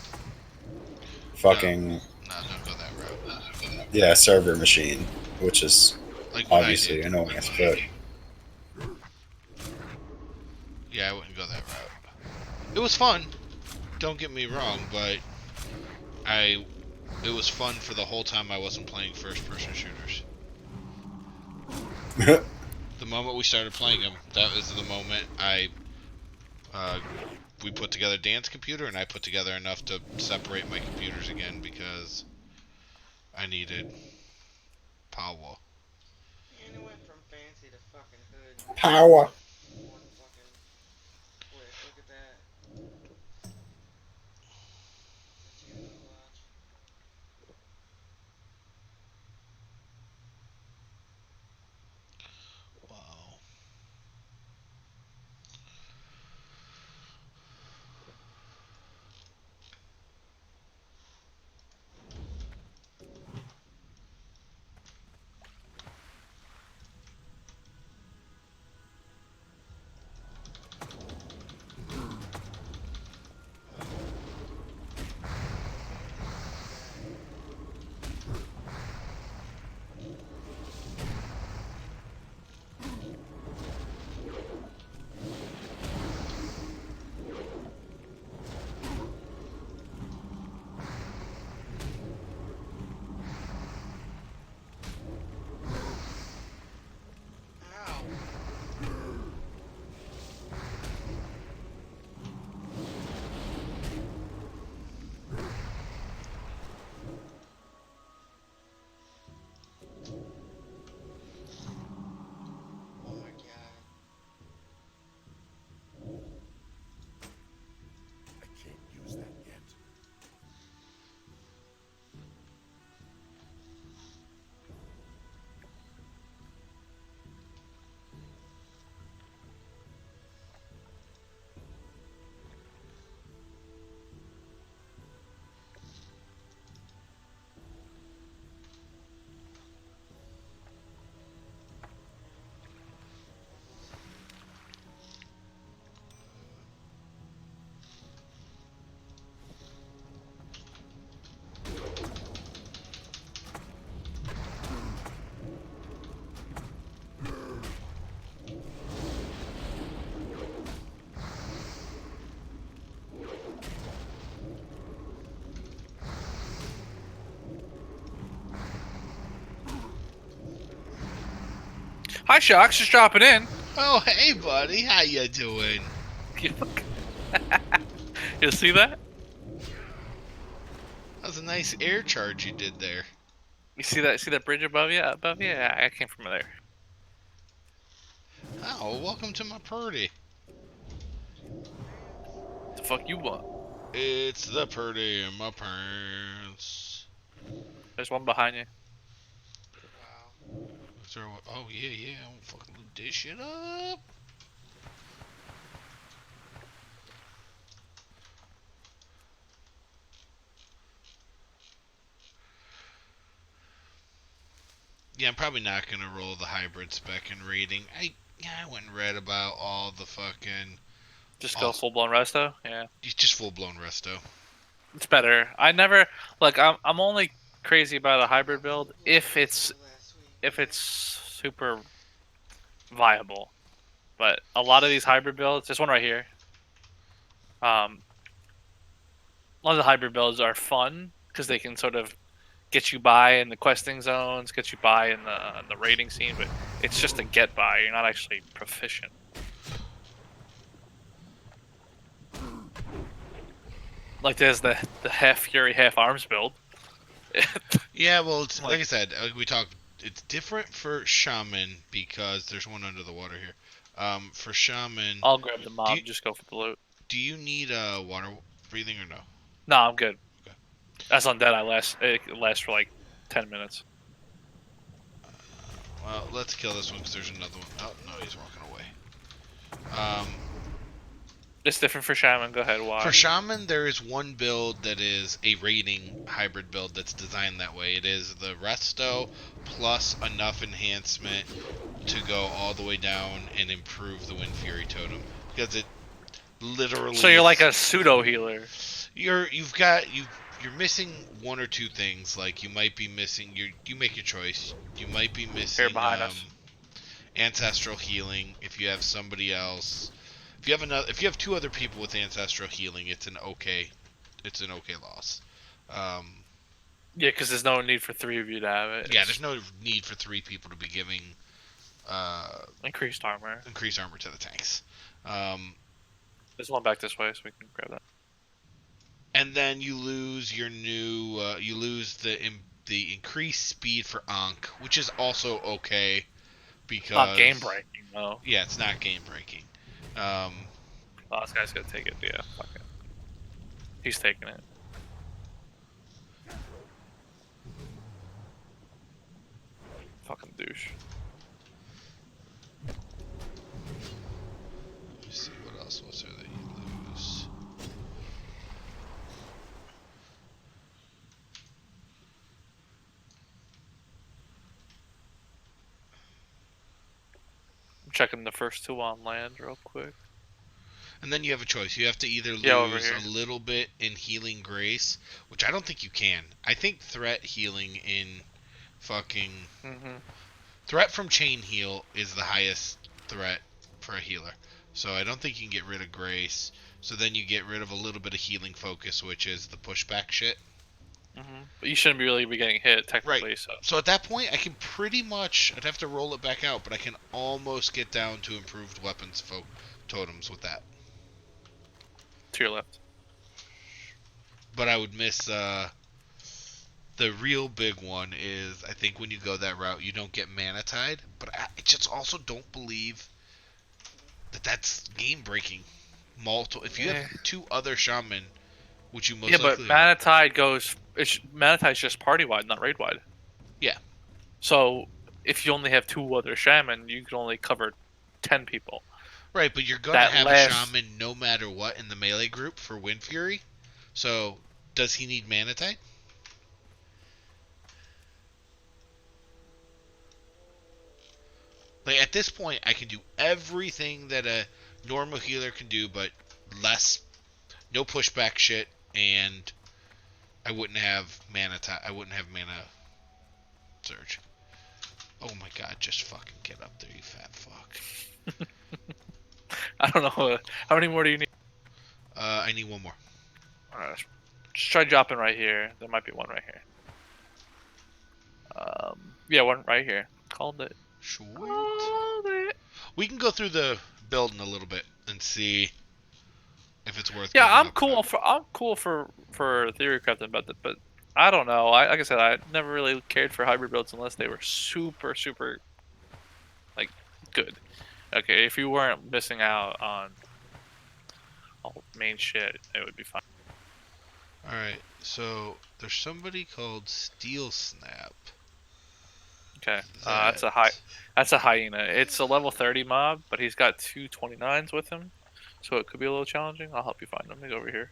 fucking No, don't go that route. yeah server machine, which is Like what obviously I did. annoying as fuck. It was fun. Don't get me wrong, but it was fun for the whole time I wasn't playing first-person shooters. The moment we started playing them, that was the moment we put together Dan's computer, and I put together enough to separate my computers again because I needed power. And it went from fancy to fucking hood. Power. One fucking click. Look at that. What you gonna watch? Wow. Ow. Oh my god. I can't use that yet. Hi, Shocks, just dropping in. Oh, hey, buddy. How you doing? You see that? That was a nice air charge you did there. You see that? See that bridge above you? Above you? Yeah, I came from there. Oh, welcome to my party. The fuck you want? It's the party in my pants. There's one behind you. Wow. Is there a- oh, yeah. I'm gonna fucking loot this shit up. Yeah, I'm probably not gonna roll the hybrid spec and rating. I went and read about all the fucking Just go full blown resto. Yeah, just full blown resto. it's better. I never like. I'm only crazy about a hybrid build if it's super viable. But a lot of these hybrid builds, this one right here, a lot of the hybrid builds are fun because they can sort of get you by in the questing zones, get you by in the raiding scene, but it's just a get by. You're not actually proficient. Like there's the half fury, half arms build. Yeah, well, it's, like I said, we talked. It's different for shaman because there's one under the water here. For shaman, I'll grab the mob. Just go for the loot. do you need water breathing or no? No, I'm good. Okay. As undead, it lasts for like 10 minutes. Well, let's kill this one because there's another one. Oh no, he's walking away. It's different for shaman. Go ahead. Why? For shaman, there is one build that is a raiding hybrid build that's designed that way. It is the resto plus enough enhancement to go all the way down and improve the Wind Fury totem because it literally. So you're like a pseudo healer. You're missing one or two things. Like you might be missing. You make your choice. You might be missing Here behind us. ancestral healing if you have somebody else. If you have two other people with ancestral healing, it's an okay loss. Yeah, because there's no need for 3 of you to have it. Yeah, there's no need for 3 people to be giving Increased armor. increased armor to the tanks. There's one back this way, so we can grab that. And then you lose your new you lose the increased speed for Ankh, which is also okay because Not game breaking though. Yeah, it's not game breaking. Oh, this guy's gonna take it. Yeah, fuck it. He's taking it. Fucking douche. Let me see what else was there that you lose. I'm checking the first 2 on land real quick. And then you have a choice. You have to either over lose here. a little bit in healing grace, which I don't think you can. I think threat healing in fucking threat from chain heal is the highest threat for a healer. So I don't think you can get rid of grace. So then you get rid of a little bit of healing focus, which is the pushback shit. But you shouldn't really be getting hit technically. Right. So So at that point, I can pretty much, I'd have to roll it back out, but I can almost get down to improved weapons totems with that. to your left. But I would miss the real big one is I think when you go that route you don't get mana tide, but I just also don't believe that that's game breaking. If you have 2 other shaman, which you most Yeah, but likely Mana Tide goes. Mana Tide's just party wide, not raid wide. Yeah. So if you only have 2 other shaman, you can only cover 10 people. Right, but you're gonna That have last- a shaman no matter what in the melee group for Wind Fury. So does he need mana tide? Like at this point, I can do everything that a normal healer can do, but less, no pushback shit, and I wouldn't have mana. I wouldn't have mana surge. Oh my god! Just fucking get up there, you fat fuck. I don't know. How many more do you need? I need one more. Alright, just try dropping right here. There might be one right here. Yeah, one right here. Called it. Sweet. Called it. We can go through the build in a little bit and see if it's worth. Yeah, giving I'm up cool for theory crafting, but I don't know. Like I said, I never really cared for hybrid builds unless they were super like good. Okay, if you weren't missing out on all main shit, it would be fine. Alright, so there's somebody called Steel Snap. Okay, that's a hyena. It's a level 30 mob, but he's got 2 29s with him, so it could be a little challenging. I'll help you find him. He's over here.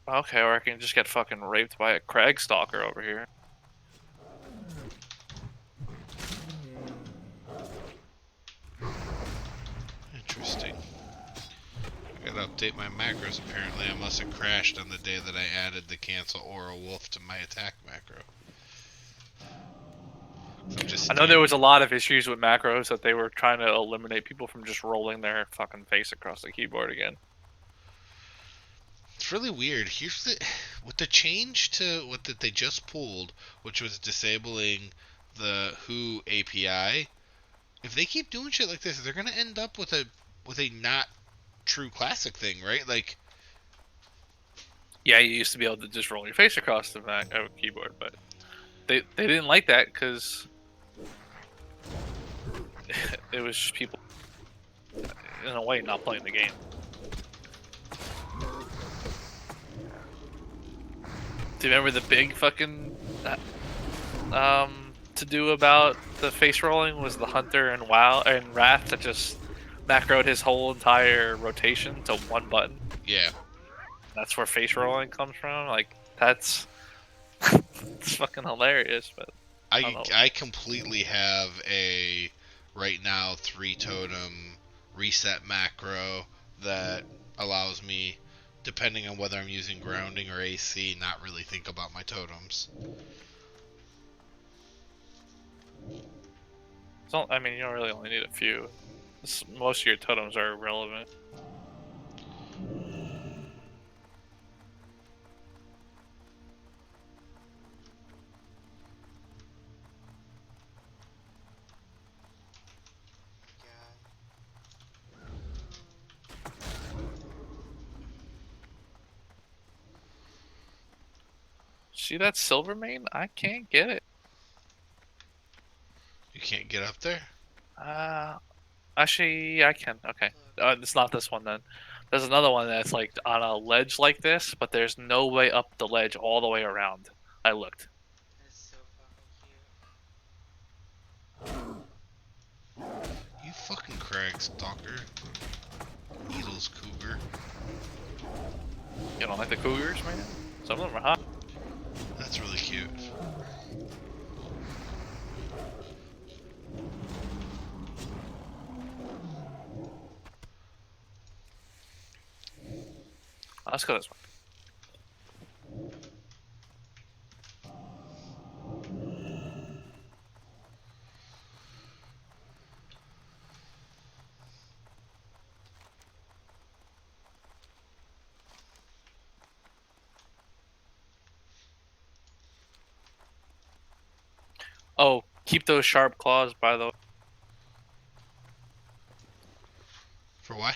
Okay, or I can just get fucking raped by a crag stalker over here. Interesting. I gotta update my macros apparently. I must have crashed on the day that I added the cancel Aura Wolf to my attack macro. I know there was a lot of issues with macros that they were trying to eliminate people from just rolling their fucking face across the keyboard again. It's really weird. With the change to what that they just pulled, which was disabling the Who API. If they keep doing shit like this, they're gonna end up with a not true classic thing, right? Like, Yeah, you used to be able to just roll your face across the keyboard, but they didn't like that because it was just people, in a way, not playing the game. Do you remember the big fucking to do about the face rolling was the Hunter and Wrath that just macroed his whole entire rotation to one button? yeah. That's where face rolling comes from. Like that's it's fucking hilarious. But I completely have a right now 3 totem reset macro that allows me, depending on whether I'm using grounding or AC, not really think about my totems. So, I mean, you don't really only need a few. Most of your totems are irrelevant. God. See that silver mane? I can't get it. You can't get up there? Actually, I can. Okay. It's not this one then. There's another one that's like on a ledge like this, but there's no way up the ledge all the way around. I looked. That's so fucking cute. You fucking Craig Stalker. Needles Cougar. You don't like the cougars, man? Some of them are hot. That's really cute. Let's go this way. Oh, keep those sharp claws, by the way. For why?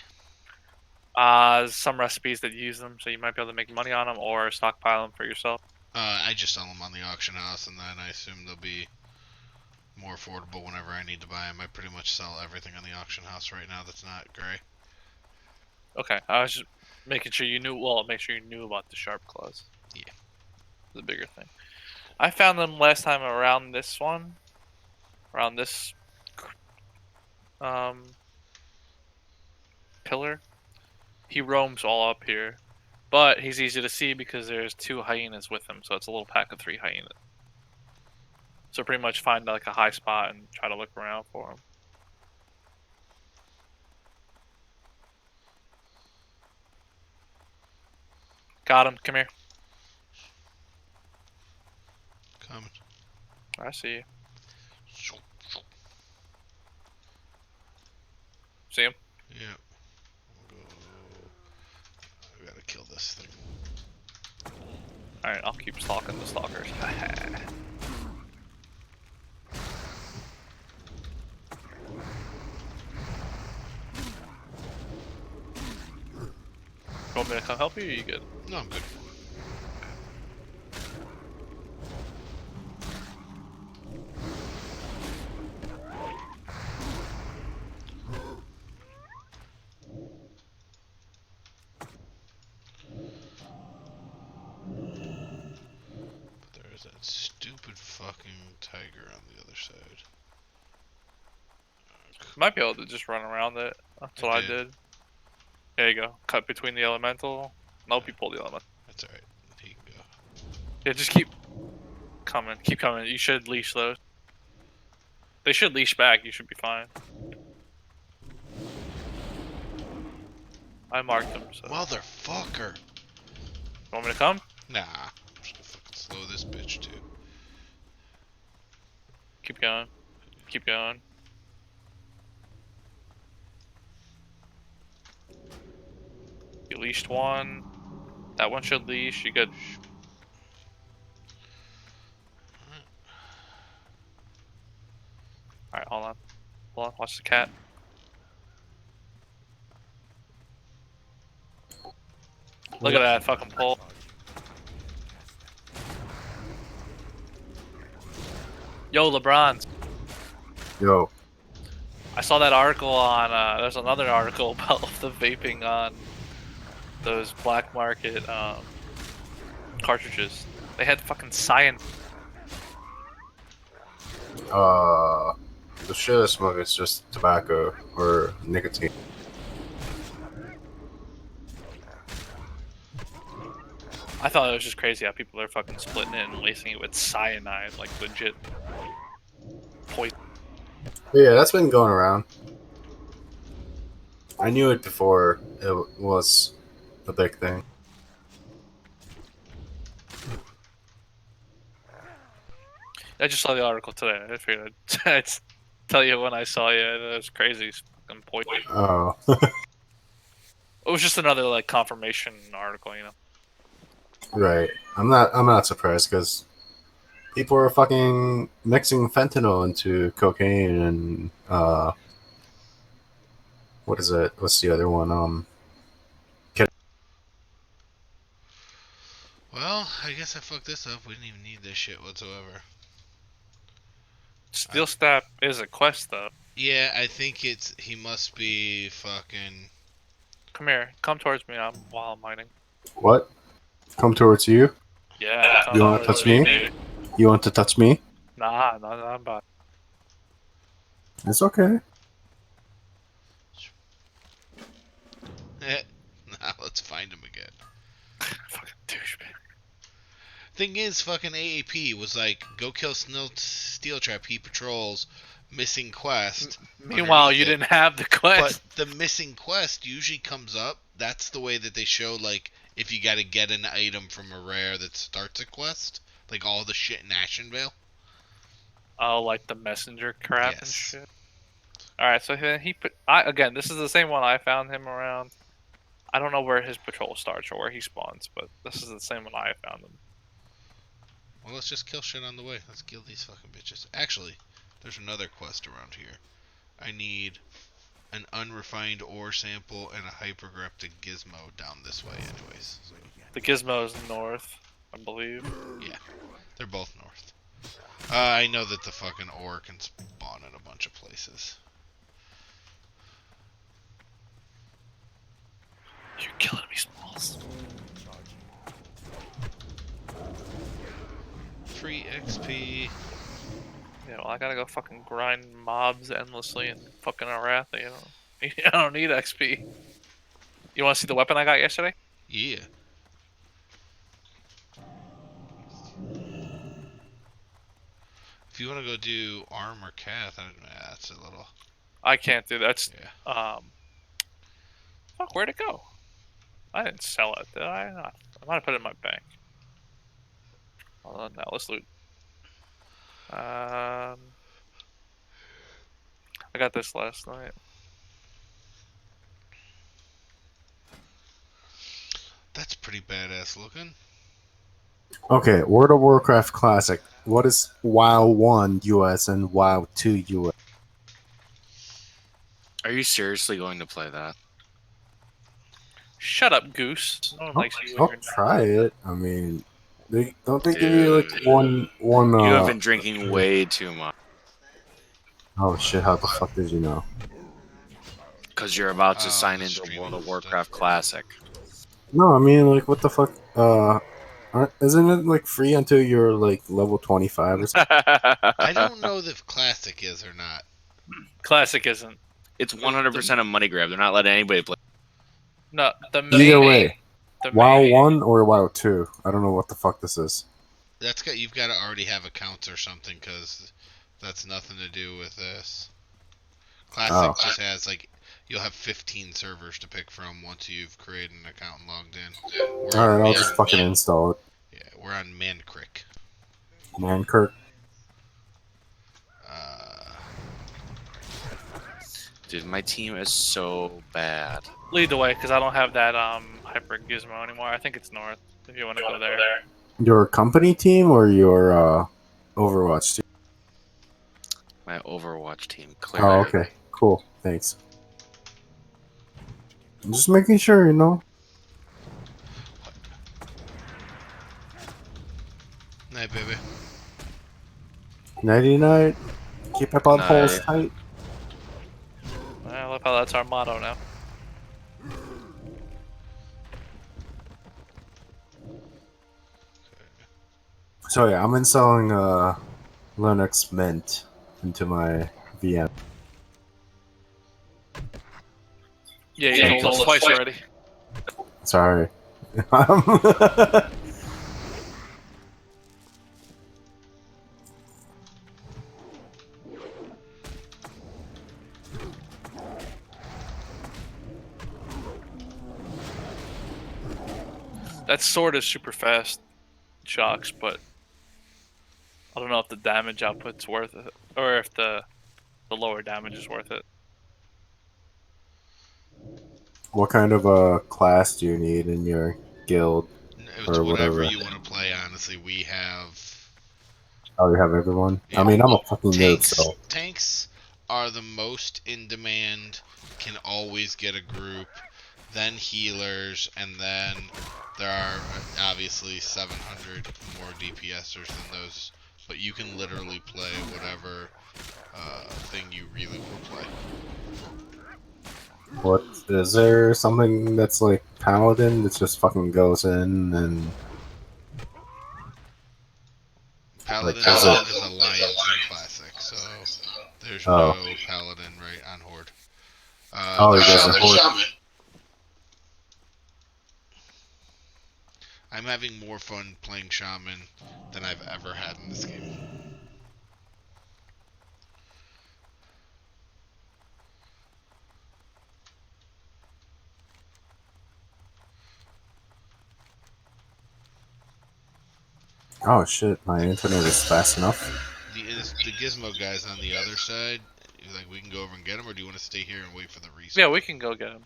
Some recipes that use them, so you might be able to make money on them or stockpile them for yourself. I just sell them on the auction house, and then I assume they'll be more affordable whenever I need to buy them. I pretty much sell everything on the auction house right now that's not gray. Okay, I was just making sure you knew. Well, make sure you knew about the sharp claws. Yeah. The bigger thing. I found them last time around this one. Around this pillar. He roams all up here. But he's easy to see because there's 2 hyenas with him, so it's a little pack of 3 hyenas. So pretty much find like a high spot and try to look around for him. Got him. Come here. Coming. I see you. See him? Yep. I gotta kill this thing. Alright, I'll keep stalking the stalkers. You want me to come help you, or you good? No, I'm good. But there is that stupid fucking tiger on the other side. Might be able to just run around it. That's what I did. There you go. Cut between the elemental. Nope, you pull the elemental. That's alright. He can go. Yeah, just keep coming. Keep coming. You should leash those. They should leash back. You should be fine. I marked them, so. Motherfucker! Want me to come? Nah. I'm just gonna fucking slow this bitch too. Keep going. Keep going. You leashed one. That one should leash. You good. Alright, hold on. Hold on. Watch the cat. Look at that fucking pull. Yo, LeBron. Yo, I saw that article on, there's another article about the vaping on those black market cartridges. They had fucking cyan. the shit I smoke is just tobacco or nicotine. I thought it was just crazy how people are fucking splitting it and lacing it with cyanide, like legit poison. Yeah, that's been going around. I knew it before it was a big thing. I just saw the article today. I figured I'd tell you when I saw you. It was crazy. It's fucking poison. Oh, It was just another like confirmation article, you know. right. I'm not surprised because people are fucking mixing fentanyl into cocaine and what is it? What's the other one? Well, I guess I fucked this up. We didn't even need this shit whatsoever. Steel Stap is a quest though. Yeah, I think he must be fucking. Come here, come towards me. While I'm mining. What? Come towards you? Yeah, come You want to towards touch me? baby. You want to touch me? Nah, I'm about. It's okay. Now let's find him again. Fucking douchebag. Thing is, fucking AAP was like, go kill Steel Trap. He patrols missing quest. Meanwhile, underneath you it. didn't have the quest. But the missing quest usually comes up. That's the way that they show, like, if you gotta get an item from a rare that starts a quest. Like all the shit in Ashenvale. Oh, like the messenger crap and Yes. shit. Alright, so he put. Again, this is the same one I found him around. I don't know where his patrol starts or where he spawns, but this is the same one I found him. Well, let's just kill shit on the way. Let's kill these fucking bitches. Actually, there's another quest around here. I need an unrefined ore sample and a hypergraptic gizmo down this way anyways. So, The gizmo is north, I believe. yeah, they're both north. I know that the fucking ore can spawn in a bunch of places. You're killing me, Smalls. Free XP. Yeah, well, I gotta go fucking grind mobs endlessly and fucking Arath, you know. I don't need XP. You wanna see the weapon I got yesterday? Yeah. If you want to go do arm or cath, that's a little. I can't do that. That's, Yeah. fuck, where'd it go? I didn't sell it, did I? Not. I might have put it in my bank. Hold on, now let's loot. I got this last night. That's pretty badass looking. Okay, World of Warcraft Classic. What is WoW 1 US and WoW 2 US? Are you seriously going to play that? Shut up, Goose. No one likes you. I'll try it. I mean, don't they give you like Dude. one? You have been drinking way too much. Oh shit! How the fuck did you know? Because you're about to Oh, sign the into stream World of stuff. Warcraft Classic. No, I mean like what the fuck? Isn't it like free until you're like level 25 or something? I don't know if classic is or not. Classic isn't. It's 100% a money grab. They're not letting anybody play. No, the main. Either way, the WoW main, 1 or WoW 2. I don't know what the fuck this is. You've got to already have accounts or something because that's nothing to do with this. Classic just has like you'll have 15 servers to pick from once you've created an account and logged in. All right, I'll just fucking install it. Yeah, we're on Mankrik. Mankrik. Dude, my team is so bad. Lead the way, because I don't have that hyper gizmo anymore. I think it's north. If you want to go there. Your company team or your Overwatch team? My Overwatch team, Oh, clearly. okay. Cool. Thanks. I'm just making sure, you know. Night, baby. Nighty night. Keep your buttholes Night. tight. I love how that's our motto now. So yeah, I'm installing Linux Mint into my VM. Yeah, you told us twice already. Sorry. That sword is super fast. Shocks, but I don't know if the damage output's worth it, or if the lower damage is worth it. What kind of a class do you need in your guild? It's Or whatever whatever. you want to play. Honestly, we have Oh, you have everyone? Yeah. I mean, I'm a fucking noob, tanks. so. Tanks are the most in demand. Can always get a group. Then healers, and then there are obviously 700 more DPSers than those. But you can literally play whatever thing you really want to play. What is there something that's like paladin that just fucking goes in and Paladin Like, is it- is Alliance in Classic, so there's Oh. no Paladin right on Horde. Oh, there's he doesn't Shaman. hold- I'm having more fun playing Shaman than I've ever had in this game. Oh shit, my internet is fast enough. The Gizmo guy's on the other side. He's like, we can go over and get him, or do you want to stay here and wait for the respawn? Yeah, we can go get him.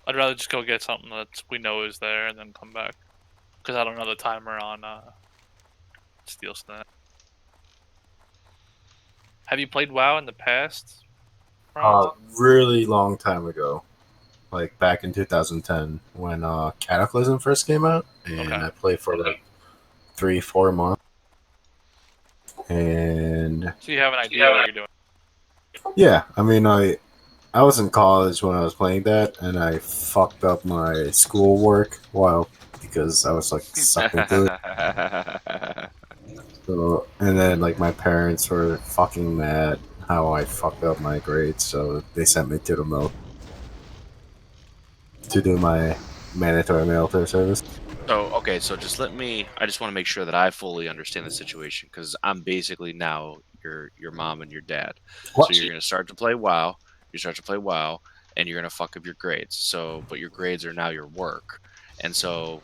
I'd rather just go get something that we know is there and then come back. Because I don't know the timer on Steel Snap. Have you played WoW in the past? Ron? Really long time ago. Like back in 2010 when Cataclysm first came out, and Okay. I played for like 3-4 months. And So you have an idea what you're doing. yeah, I mean, I was in college when I was playing that, and I fucked up my schoolwork because I was like sucked into it. So, and then like my parents were fucking mad how I fucked up my grades, so they sent me to the mill to do my mandatory military service. So okay, so I just want to make sure that I fully understand the situation because I'm basically now your mom and your dad. What? So you're gonna start to play WoW. You start to play WoW, and you're gonna fuck up your grades. So, but your grades are now your work, and so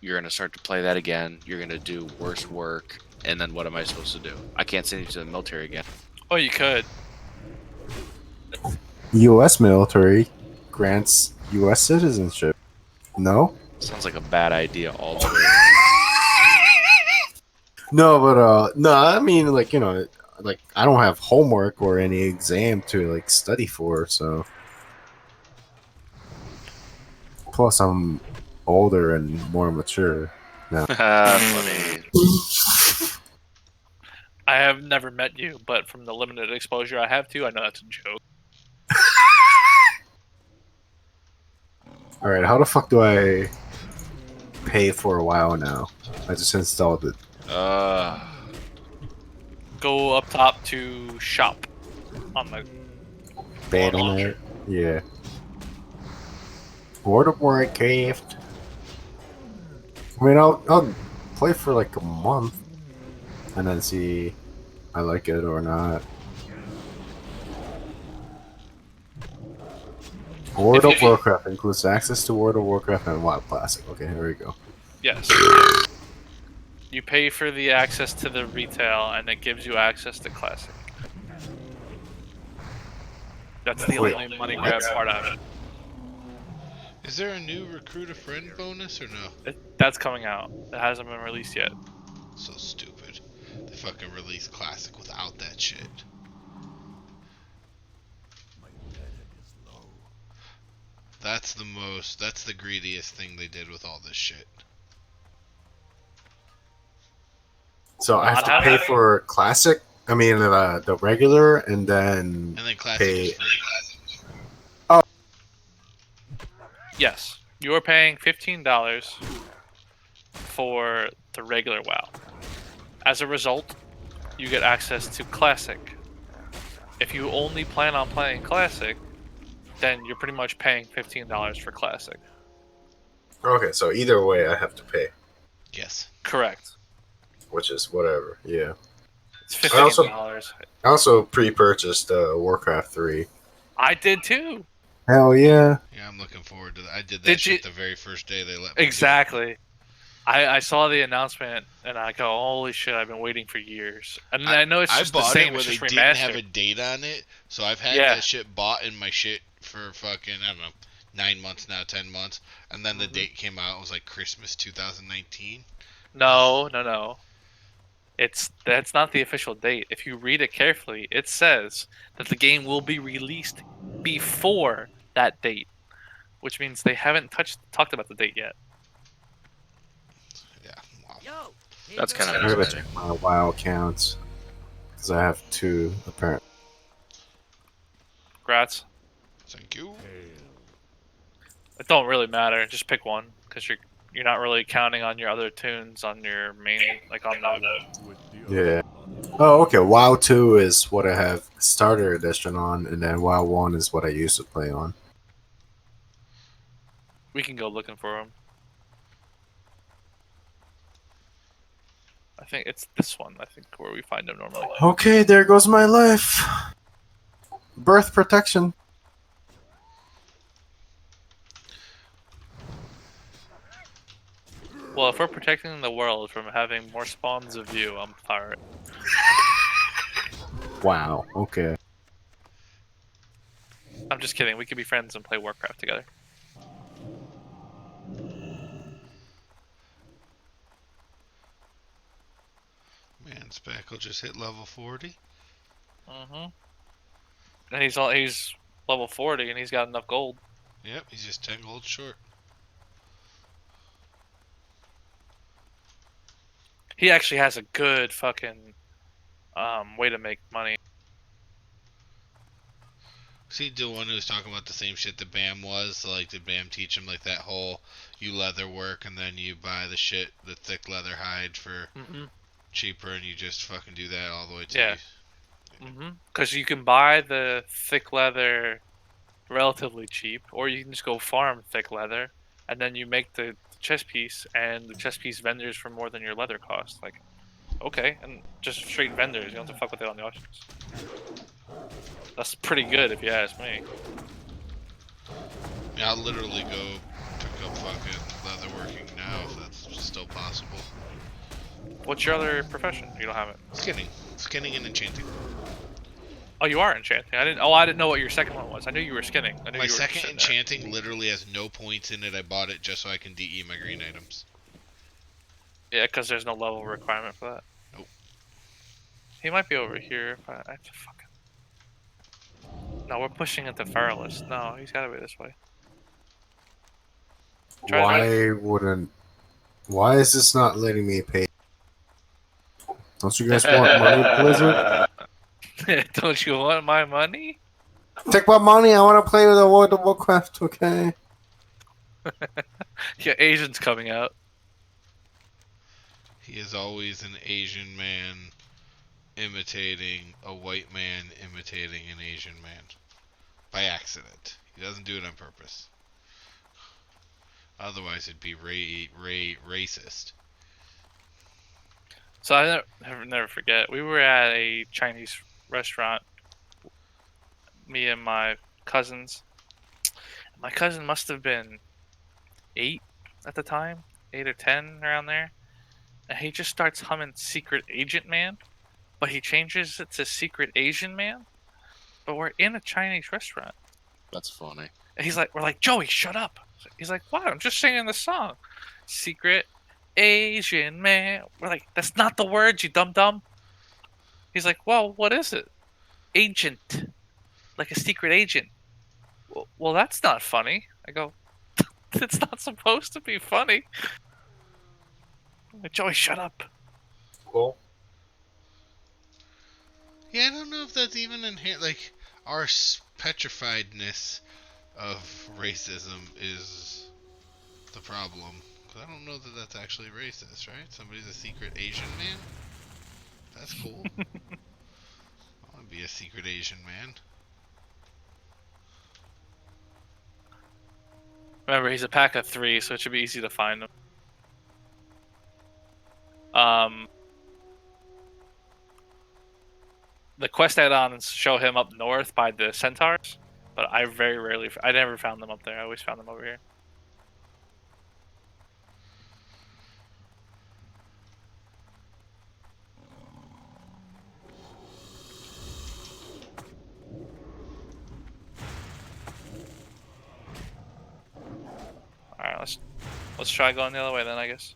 you're gonna start to play that again. You're gonna do worse work, and then what am I supposed to do? I can't send you to the military again. Oh, you could. U.S. military grants U.S. citizenship. No? Sounds like a bad idea all the way. No, but no, I mean, like, you know, like I don't have homework or any exam to like study for, so. Plus, I'm older and more mature now. Funny. I have never met you, but from the limited exposure I have to, I know that's a joke. All right, how the fuck do I pay for a while now? I just installed it. Go up top to shop on the Bad on it. Yeah. World of Warcraft. I mean, I'll play for like a month and then see if I like it or not. World of Warcraft includes access to World of Warcraft and WoW Classic. Okay, here we go. Yes. You pay for the access to the retail, and it gives you access to Classic. That's the Wait, only money what? grab part of it. Is there a new recruit a friend bonus or no? That's coming out. It hasn't been released yet. So stupid. They fucking released Classic without that shit. That's the greediest thing they did with all this shit. So I have to pay for Classic. I mean, the regular, and then Classic pay. is free. Oh, Yes. You are paying $15 for the regular WoW. As a result, you get access to Classic. If you only plan on playing Classic, then you're pretty much paying $15 for Classic. okay. So either way, I have to pay, Yes. Correct. which is whatever. Yeah. It's $15. I also pre-purchased Warcraft 3. I did too. Hell yeah! Yeah, I'm looking forward to that. I did that Did shit you- the very first day they let me. Exactly. I saw the announcement and I go, holy shit! I've been waiting for years. And I know it's I just the bought same. it where It's they just didn't have remastered. a date on it, so I've had Yeah. that shit bought in my shit for fucking, I don't know, 9 months now, 10 months, and then the date came out. It was like Christmas 2019. No. That's not the official date. If you read it carefully, it says that the game will be released before that date, which means they haven't talked about the date yet. Yeah, wow. Yo, here That's goes kind of I gotta exciting. check my WoW accounts because I have two apparently. Grats. Thank you. It don't really matter. Just pick one because you're not really counting on your other tunes on your main like on the. Yeah. Oh, okay. WoW 2 is what I have starter edition on, and then WoW 1 is what I used to play on. We can go looking for them. I think it's this one. I think where we find them normally. Okay, there goes my life. Birth protection. Well, if we're protecting the world from having more spawns of you, I'm for it. Wow. Okay. I'm just kidding. We could be friends and play Warcraft together. Man, Spackle just hit level 40. Mm-hmm. And he's level 40 and he's got enough gold. Yep, he's just 10 gold short. He actually has a good fucking way to make money. See, the one who was talking about the same shit that Bam was. So, like, did Bam teach him like that whole you leather work and then you buy the shit, the thick leather hide for cheaper, and you just fucking do that all the way to. Yeah. Because you can buy the thick leather relatively cheap, or you can just go farm thick leather, and then you make the chest piece, and the chest piece vendors for more than your leather cost. Like, okay, and just straight vendors. You don't have to fuck with it on the auctions. That's pretty good if you ask me. Yeah, I'll literally go pick up fucking leatherworking now if that's still possible. What's your other profession? You don't have it. Skinning and enchanting. Oh, you are enchanting. I didn't know what your second one was. I knew you were skinning. I knew My you were second sitting there. enchanting literally has no points in it. I bought it just so I can DE my green items. Yeah, because there's no level requirement for that. Nope. He might be over here. But I have to fucking. No, we're pushing into Feralist. No, he's gotta be this way. Why is this not letting me pay? Don't you guys want money, Blizzard? Don't you want my money? Take my money. I want to play with the World of Warcraft. Okay. Yeah, Asian's coming out. He is always an Asian man imitating a white man imitating an Asian man. By accident. He doesn't do it on purpose. Otherwise it'd be racist. So I never forget. We were at a Chinese restaurant. Me and my cousins. My cousin must have been 8 at the time, 8 or 10 around there. And he just starts humming Secret Agent Man, but he changes it to Secret Asian Man. But we're in a Chinese restaurant. That's funny. And we're like, Joey, shut up. He's like, what? I'm just singing the song. Secret Asian Man. We're like, that's not the words, you dumb. He's like, well, what is it? Agent. Like a secret agent. Well, that's not funny. I go, it's not supposed to be funny. I'm like, Joey, shut up. Cool. Yeah, I don't know if that's even inherent. Like, our petrifiedness of racism is the problem. Because I don't know that that's actually racist, right? Somebody's a secret Asian man? That's cool. I want to be a secret Asian man. Remember, he's a pack of 3, so it should be easy to find him. The quest add-ons show him up north by the centaurs, but I never found them up there. I always found them over here. Let's try going the other way then, I guess.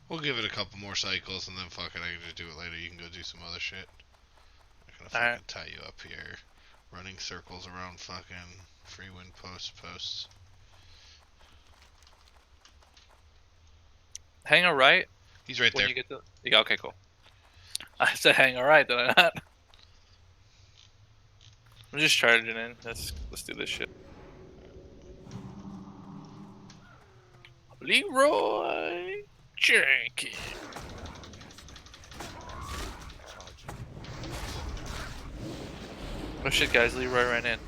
We'll give it a couple more cycles and then fuck it, I can just do it later. You can go do some other shit. I'm gonna fucking Alright. tie you up here. Running circles around fucking free wind posts. Hang a right He's right when there. you get to. Yeah, okay, cool. I said hang a right, did I not? I'm just charging in. Let's do this shit. Leroy Jenkins. Oh shit, guys! Leroy ran in.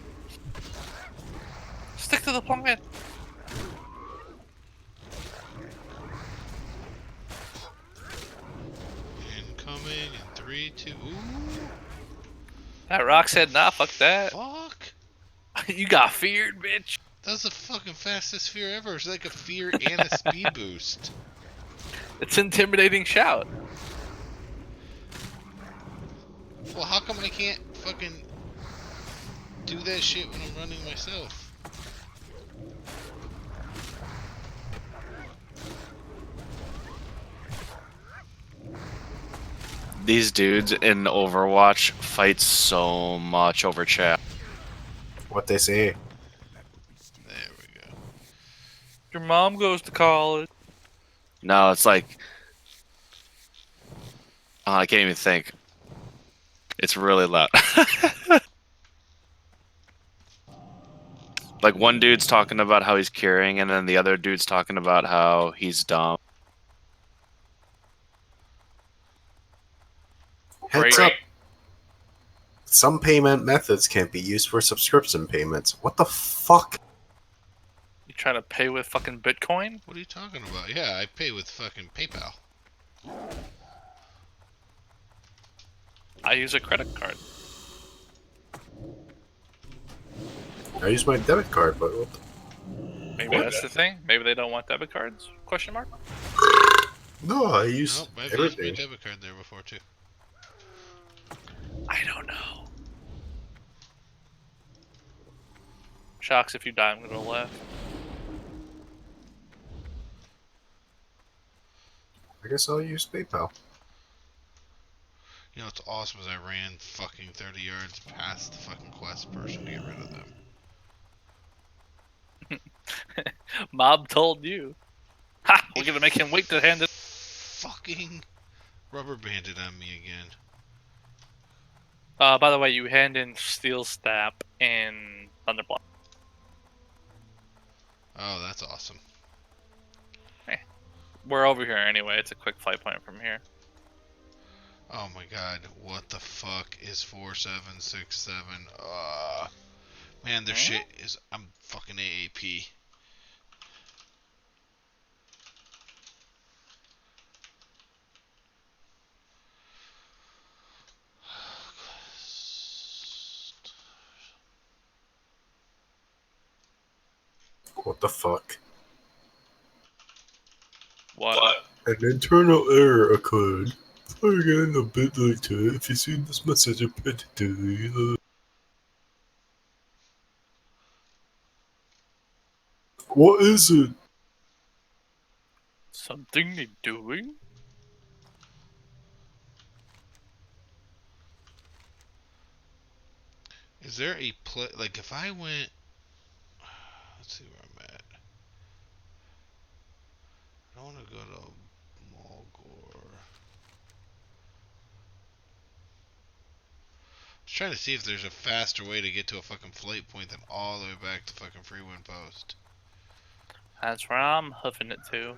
Stick to the plan. Incoming in 3, 2. Ooh. That rock said, nah, fuck that. Fuck. You got feared, bitch. That's the fucking fastest fear ever. It's like a fear and a speed boost. It's intimidating shout. Well, how come I can't fucking do that shit when I'm running myself? These dudes in Overwatch fight so much over chat. What they say? There we go. Your mom goes to college. No, it's like I can't even think. It's really loud. Like one dude's talking about how he's curing, and then the other dude's talking about how he's dumb. Heads Great. up. Some payment methods can't be used for subscription payments. What the fuck? You trying to pay with fucking Bitcoin? What are you talking about? Yeah, I pay with fucking PayPal. I use a credit card. I use my debit card, but what the... Maybe that's the thing. Maybe they don't want debit cards? Question mark. No, I use Nope, I've used my everything. debit card there before too. I don't know. Shocks, if you die, I'm gonna laugh. I guess I'll use PayPal. You know what's awesome is I ran fucking 30 yards past the fucking quest person to get rid of them. Mob told you. Ha! We're gonna make him wait to hand it. Fucking rubber banded on me again. By the way, you hand in Steel Stap and Thunderblock. Oh, that's awesome. We're over here anyway. It's a quick flight point from here. Oh my god, what the fuck is 4767? Man, their shit is. I'm fucking AAP. What the fuck? What? An internal error occurred. Try again a bit later if you see this message repeatedly. What is it? Something they doing? Is there a like if I went? Let's see where I'm at. I don't want to go to Mulgore. I was trying to see if there's a faster way to get to a fucking flight point than all the way back to fucking Freewind Post. That's where I'm hoofing it to.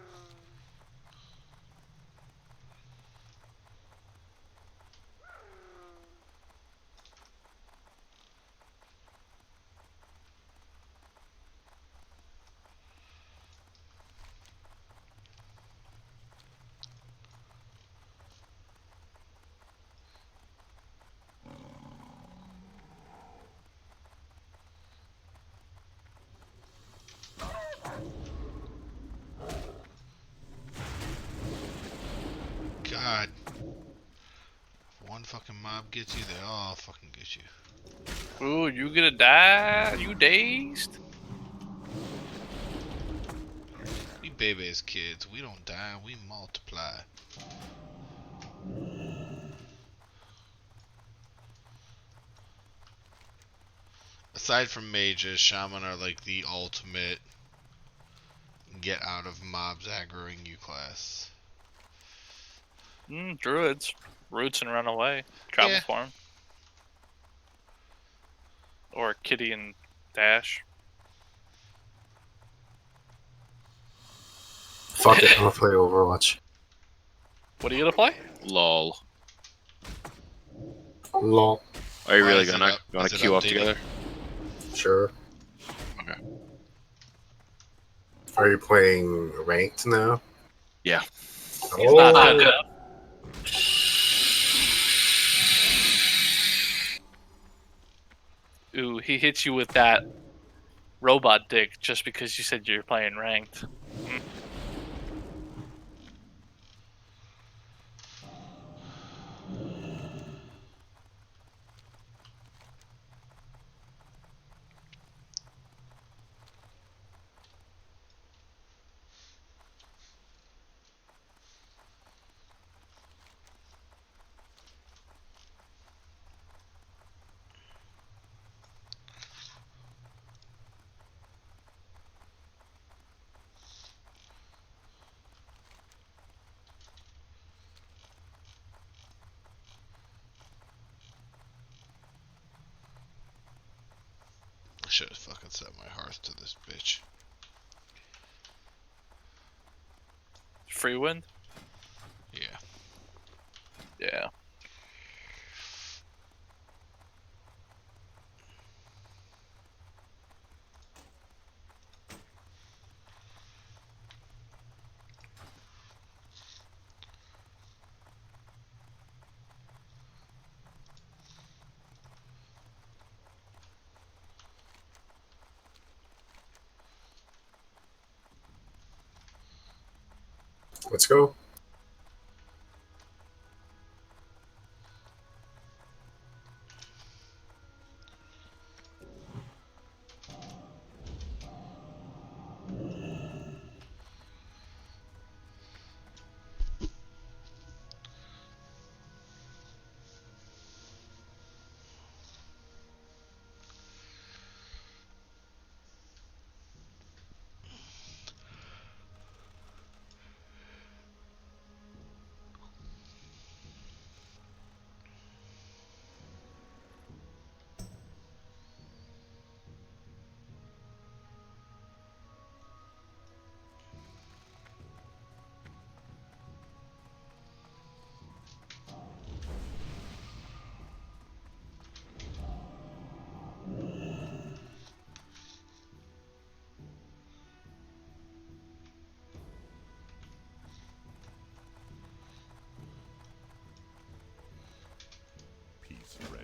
God. If one fucking mob gets you, they all fucking get you. Ooh, you gonna die? You dazed? We babies kids. We don't die, we multiply. Aside from mages, shaman are like the ultimate get out of mobs aggroing you class. Druids. Roots and run away. Travel Yeah. form. Or Kitty and Dash. Fuck it, I'm gonna play Overwatch. What are you gonna play? Lol. Lol. Are you Why really is it gonna up? you wanna Is it queue up updated? together? Sure. Okay. Are you playing ranked now? Yeah. He's not good enough. Ooh, he hit you with that robot dick just because you said you're playing ranked. I should have fucking set my hearth to this bitch. Free wind? Yeah. Yeah. Let's go. Peace ready.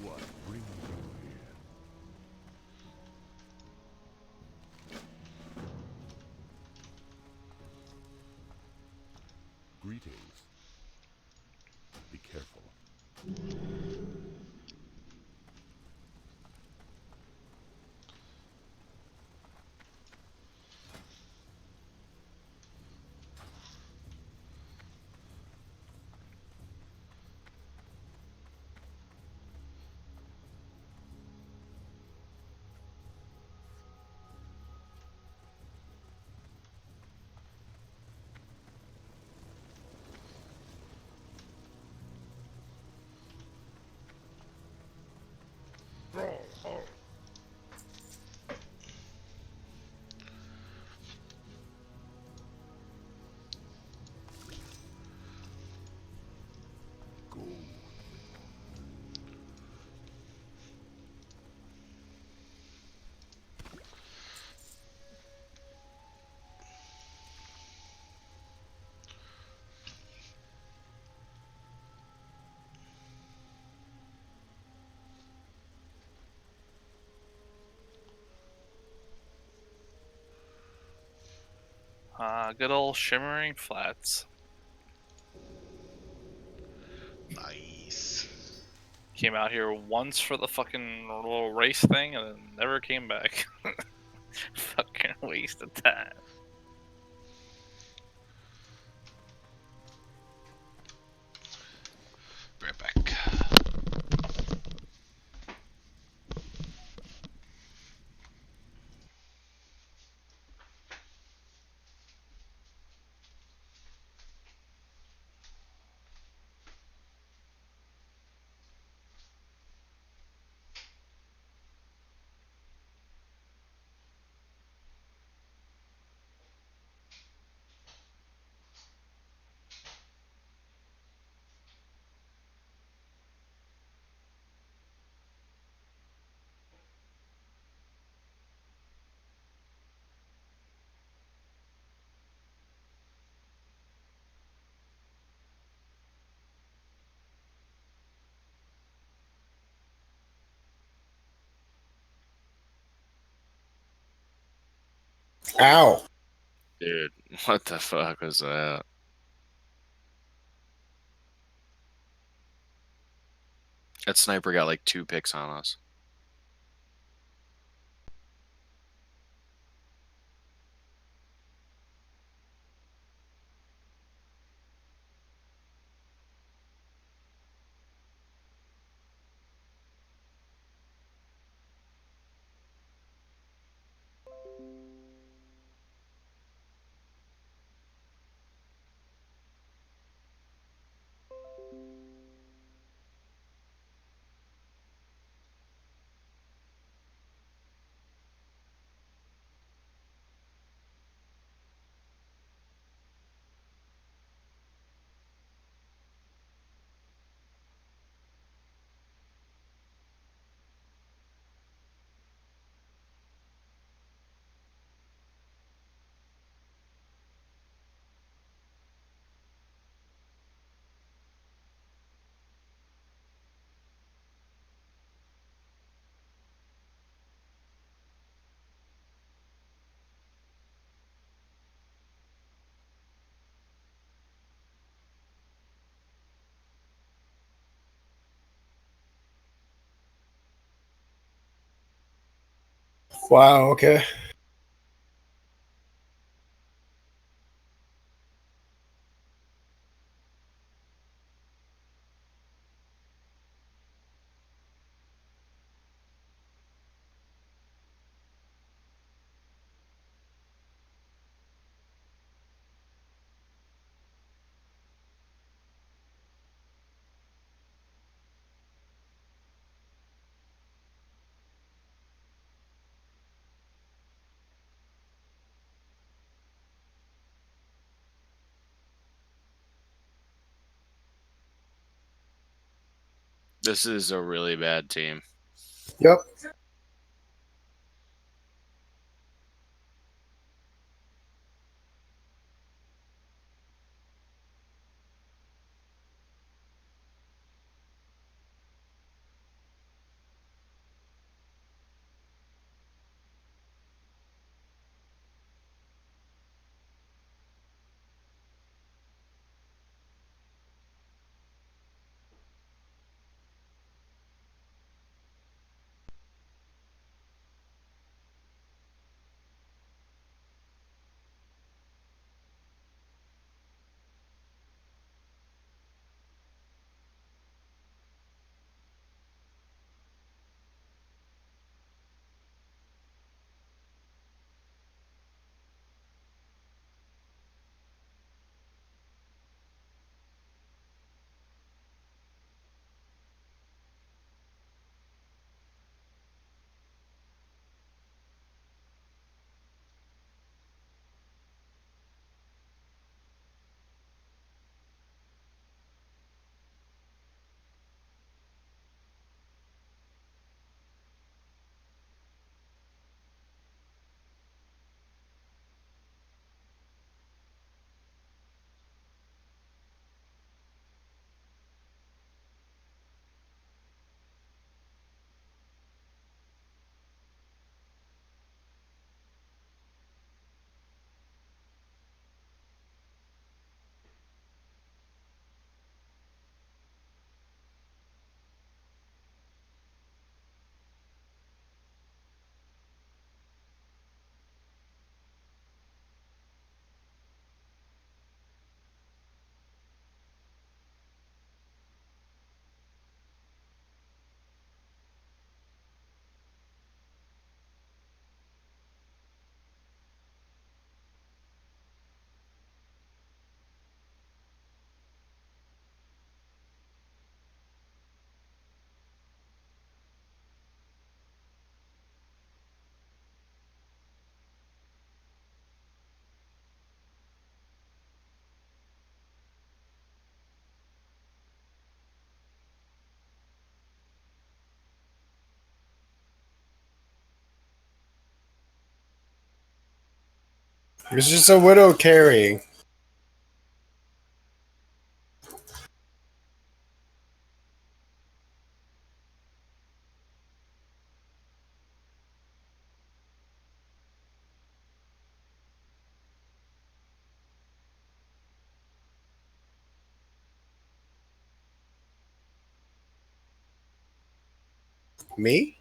What brings you here? Greetings. Be careful. Good old Shimmering Flats. Nice. Came out here once for the fucking little race thing and then never came back. Fucking waste of time. Be right back. Ow! Dude, what the fuck was that? That sniper got like 2 picks on us. Wow, okay. This is a really bad team. Yep. It's just a widow carrying. Me?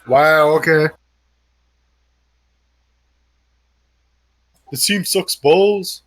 Wow, okay. The team sucks balls.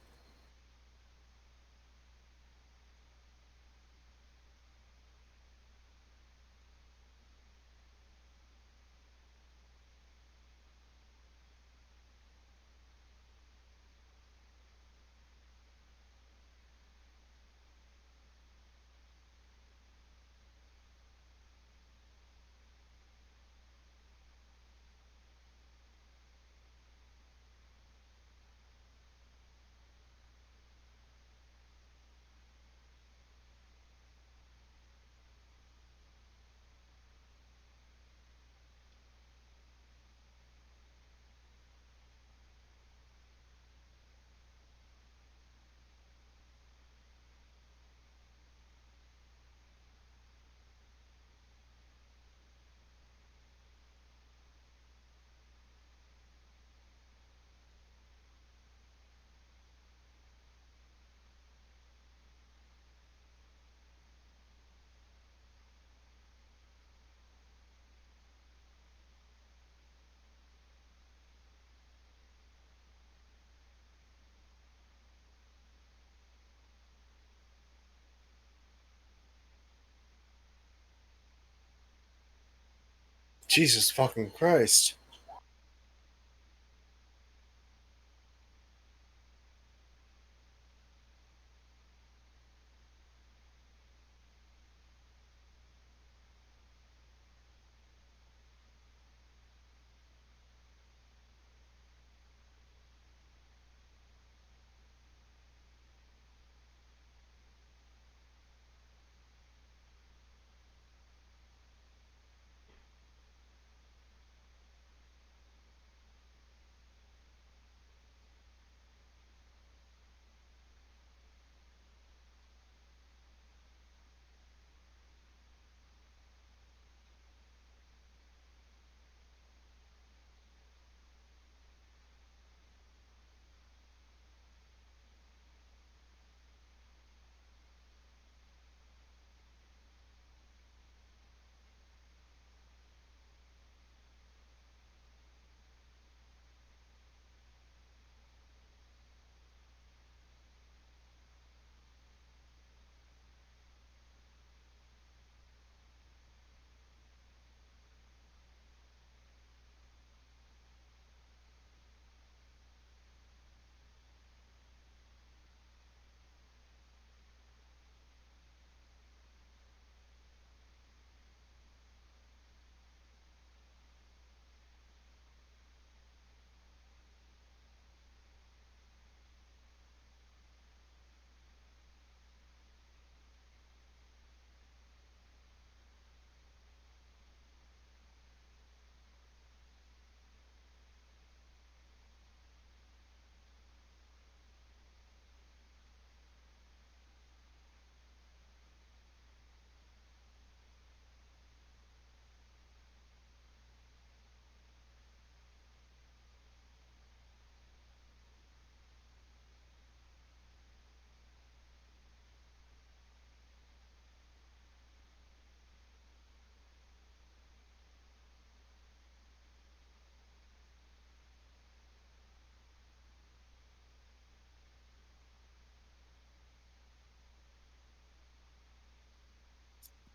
Jesus fucking Christ.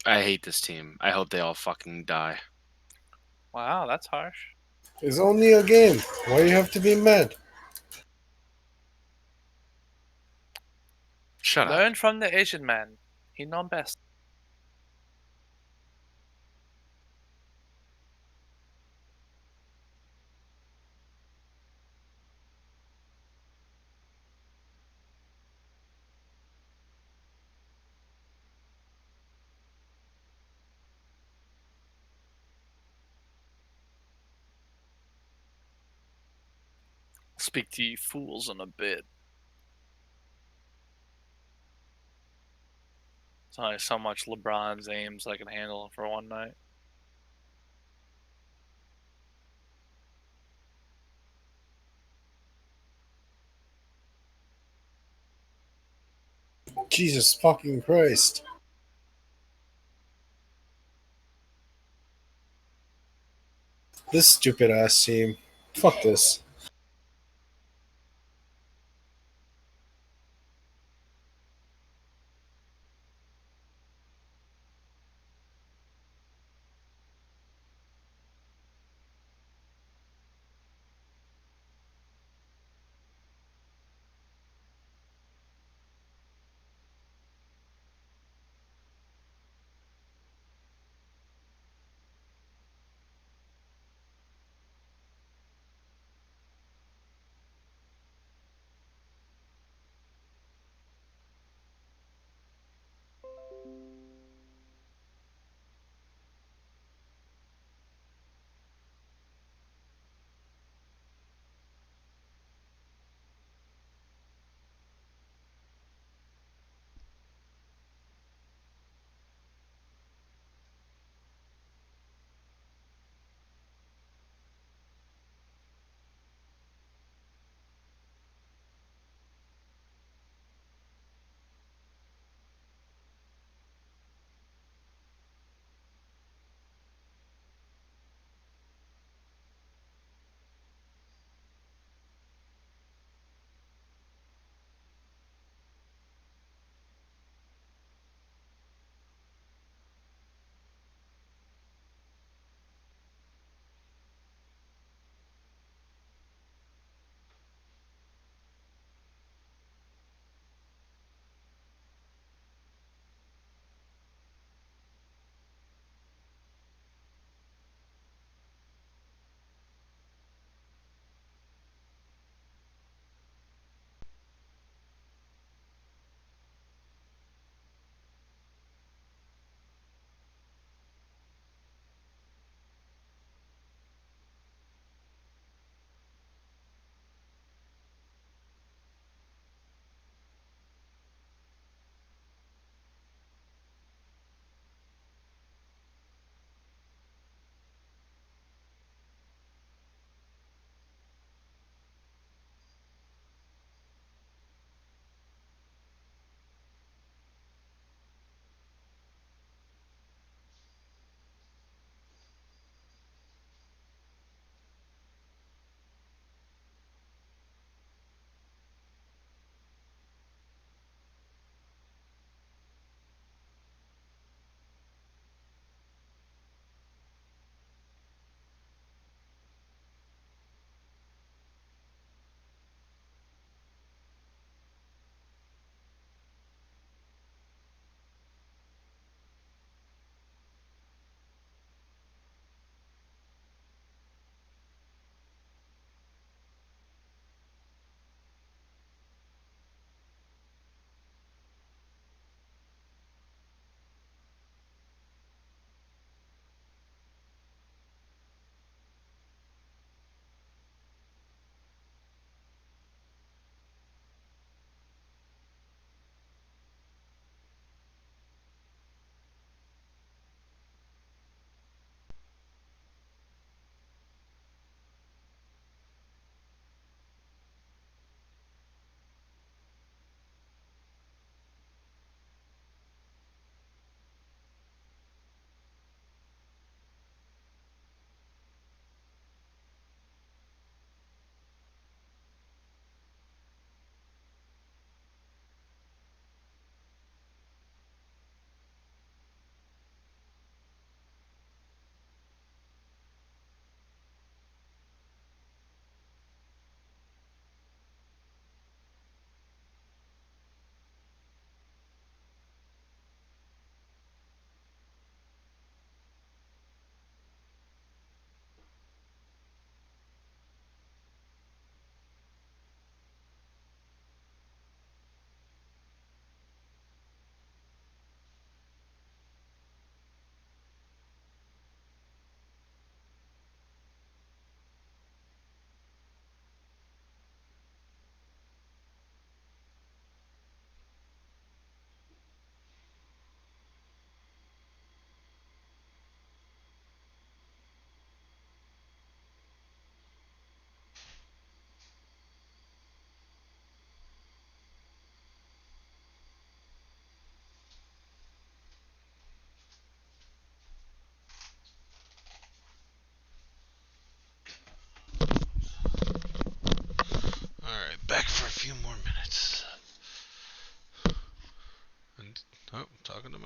I hate this team. I hope they all fucking die. Wow, that's harsh. It's only a game. Why you have to be mad? Shut up. Learn from the Asian man. He know best. Speak to you fools in a bit. It's only so much LeBron's aims I can handle for one night. Jesus fucking Christ. This stupid ass team. Fuck this.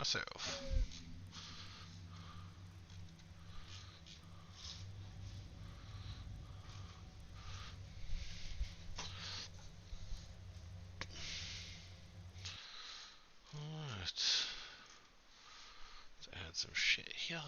myself. Alright. Let's add some shit here.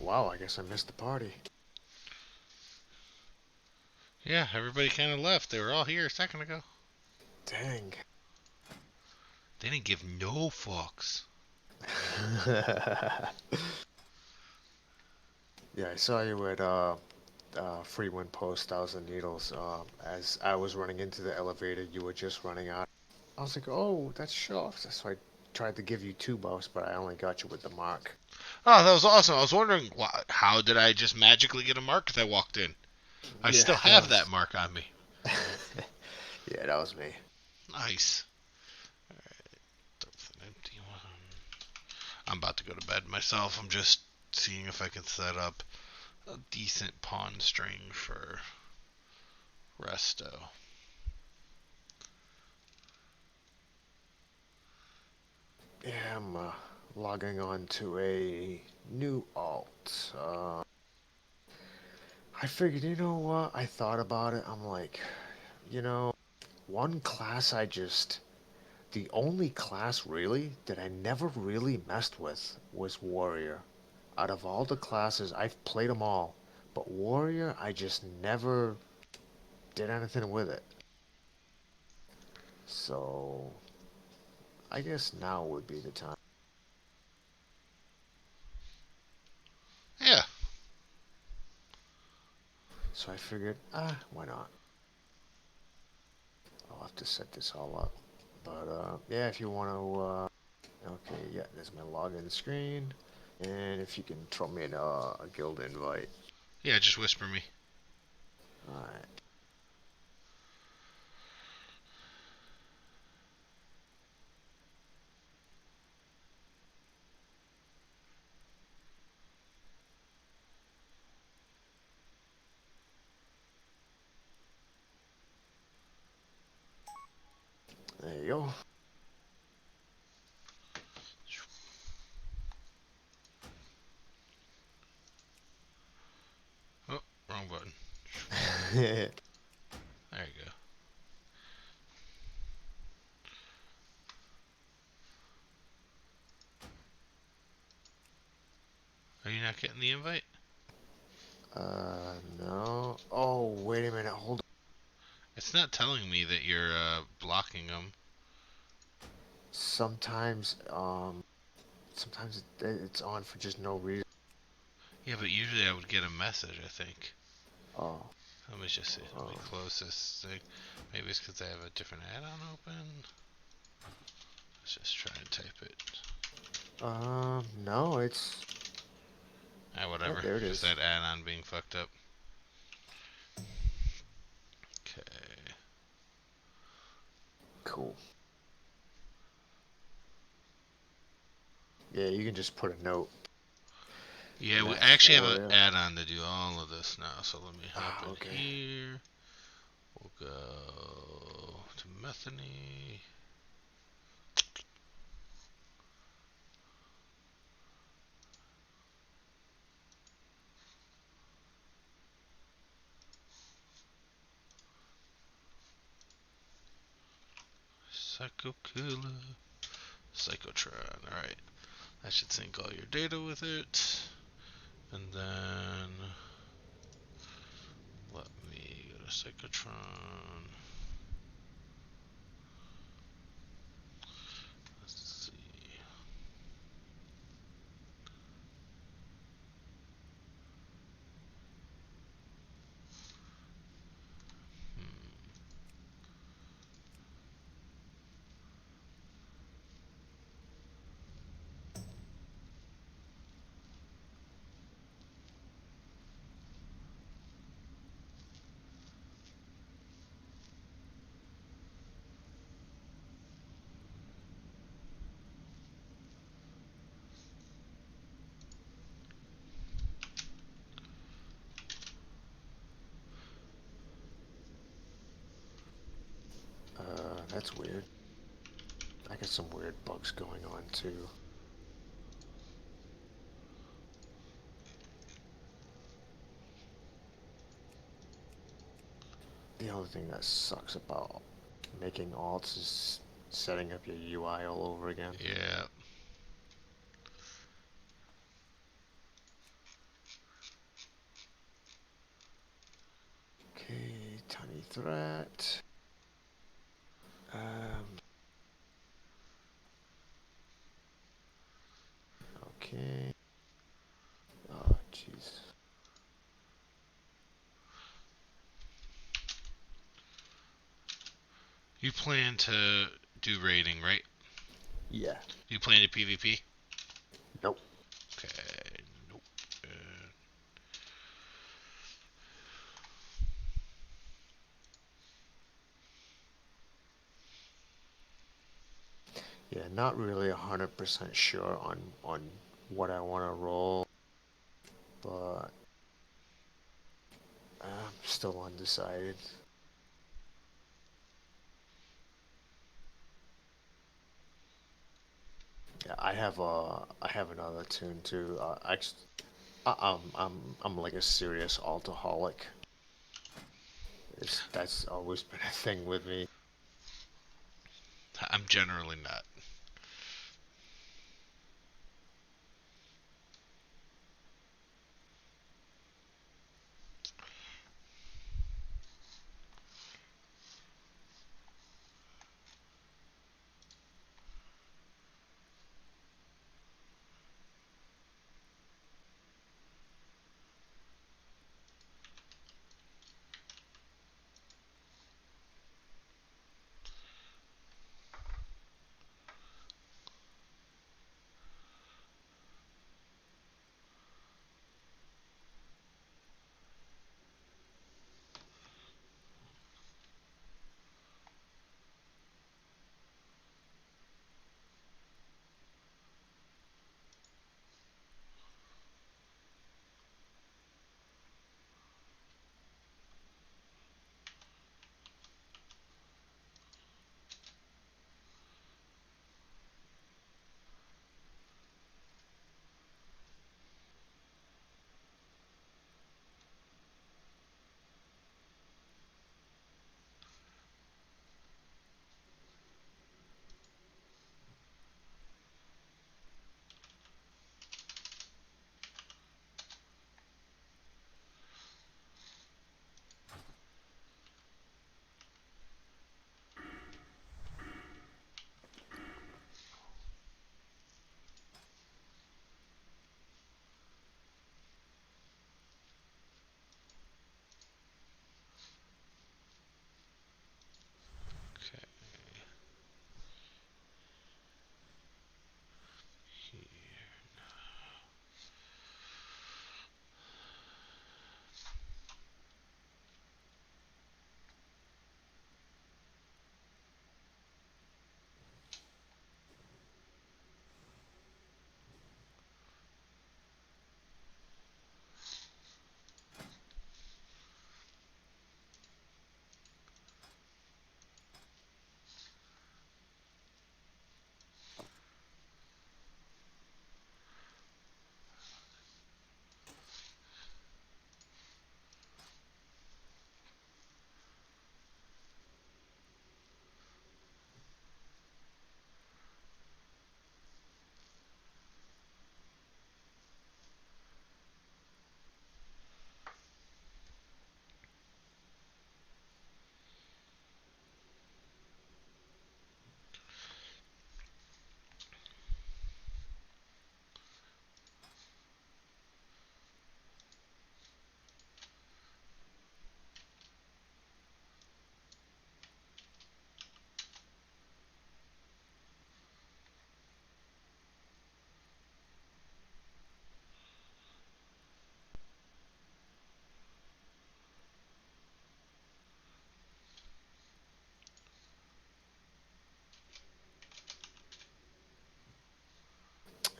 Wow, I guess I missed the party. Yeah, everybody kind of left. They were all here a second ago. Dang. They didn't give no fucks. Yeah, I saw you at Free Wind Post, Thousand Needles. As I was running into the elevator, you were just running out. I was like, oh, that's Shoff. So I tried to give you 2 buffs, but I only got you with the mark. Oh, that was awesome. I was wondering, how did I just magically get a mark as I walked in? I still have that mark on me. Yeah, that was me. Nice. Alright, that's an empty one. I'm about to go to bed myself. I'm just seeing if I can set up a decent pawn string for Resto. Yeah, I'm logging on to a new alt. I figured, you know what? I thought about it. I'm like, you know, one class the only class really that I never really messed with was Warrior. Out of all the classes, I've played them all, but Warrior, I just never did anything with it. So, I guess now would be the time. Yeah. So I figured, why not? I'll have to set this all up. But, yeah, if you want to, okay, yeah, there's my login screen. And if you can throw me a guild invite. Yeah, just whisper me. Alright. There you go. Oh, wrong button. Yeah. There you go. Are you not getting the invite? No. Oh, wait a minute. Hold on. It's not telling me that you're blocking them. Sometimes, sometimes it's on for just no reason. Yeah, but usually I would get a message, I think. Oh. Let me just see. Let me close this thing. Maybe it's because I have a different add-on open. Let's just try and type it. No, it's... Whatever. Yeah, there it Just is. that add-on being fucked up. Okay. Cool. Yeah, you can just put a note. Yeah, And I that actually have for an add-on to do all of this now, so let me hop in okay. here. We'll go to Methany. Psychokiller. Psychotron. Alright. That should sync all your data with it. And then let me go to Psychotron. Let's see. that's weird. I got some weird bugs going on too. The only thing that sucks about making alts is setting up your UI all over again. Yeah. Okay, tiny threat. Okay. Oh, jeez. You plan to do raiding, right? Yeah. You plan to PvP? Nope. Okay. Nope. Yeah, not really 100% sure on what I want to roll, but I'm still undecided. Yeah, I have another tune too. I'm like a serious alcoholic. That's always been a thing with me. I'm generally not. Okay.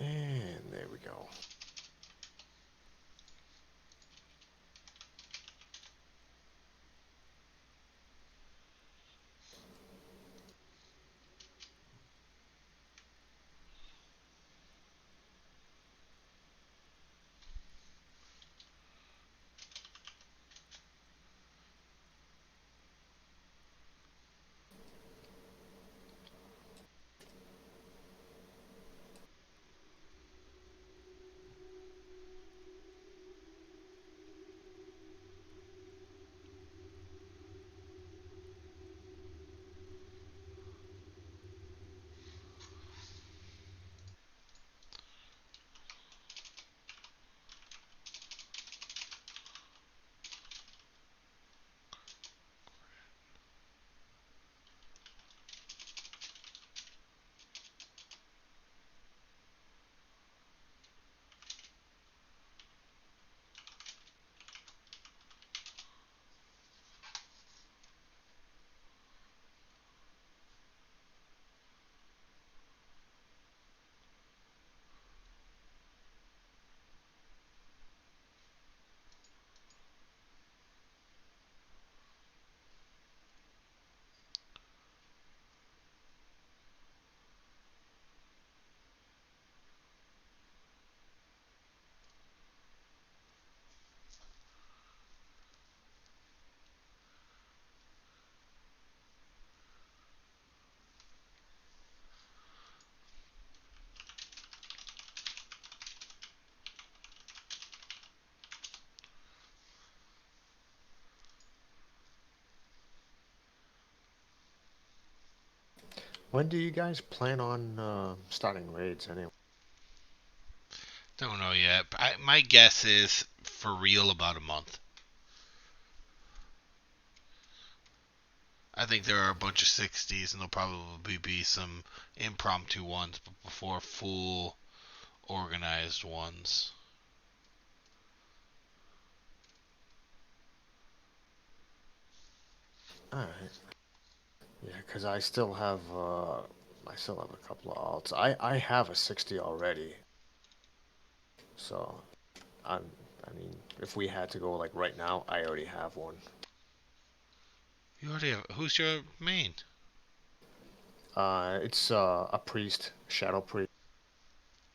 And there we go. When do you guys plan on starting raids anyway? Don't know yet. But my guess is for real about a month. I think there are a bunch of 60s, and there'll probably be some impromptu ones before full organized ones. All right. Yeah, because I still have a couple of alts. I have a 60 already. So, I'm, I mean, if we had to go like right now, I already have one. You already have. Who's your main? It's a priest, shadow priest.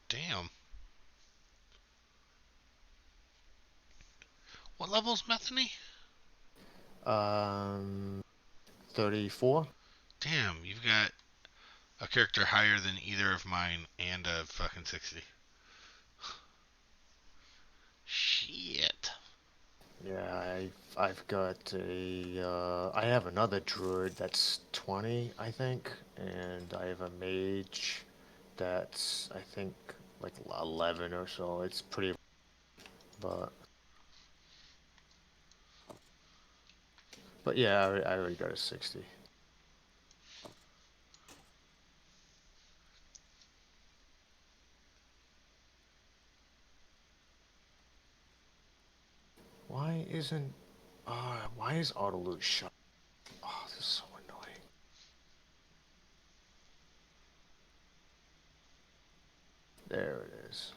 Damn. What level's Methany? 34. Damn, you've got a character higher than either of mine and a fucking 60. Shit. Yeah, I've got I have another druid that's 20, I think, and I have a mage that's I think like 11 or so. It's pretty, but yeah, I already got a 60. Why is auto loot shut? Oh, this is so annoying. There it is.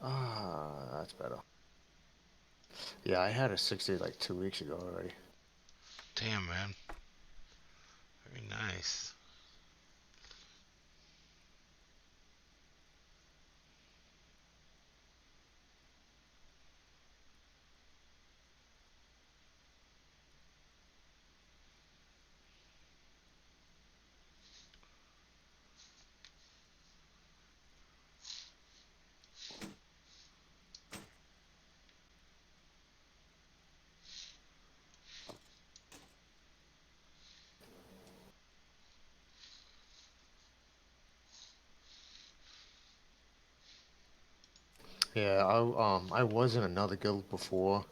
That's better. Yeah, I had a 60 like 2 weeks ago already. Damn, man. Very nice. Yeah, I was in another guild before.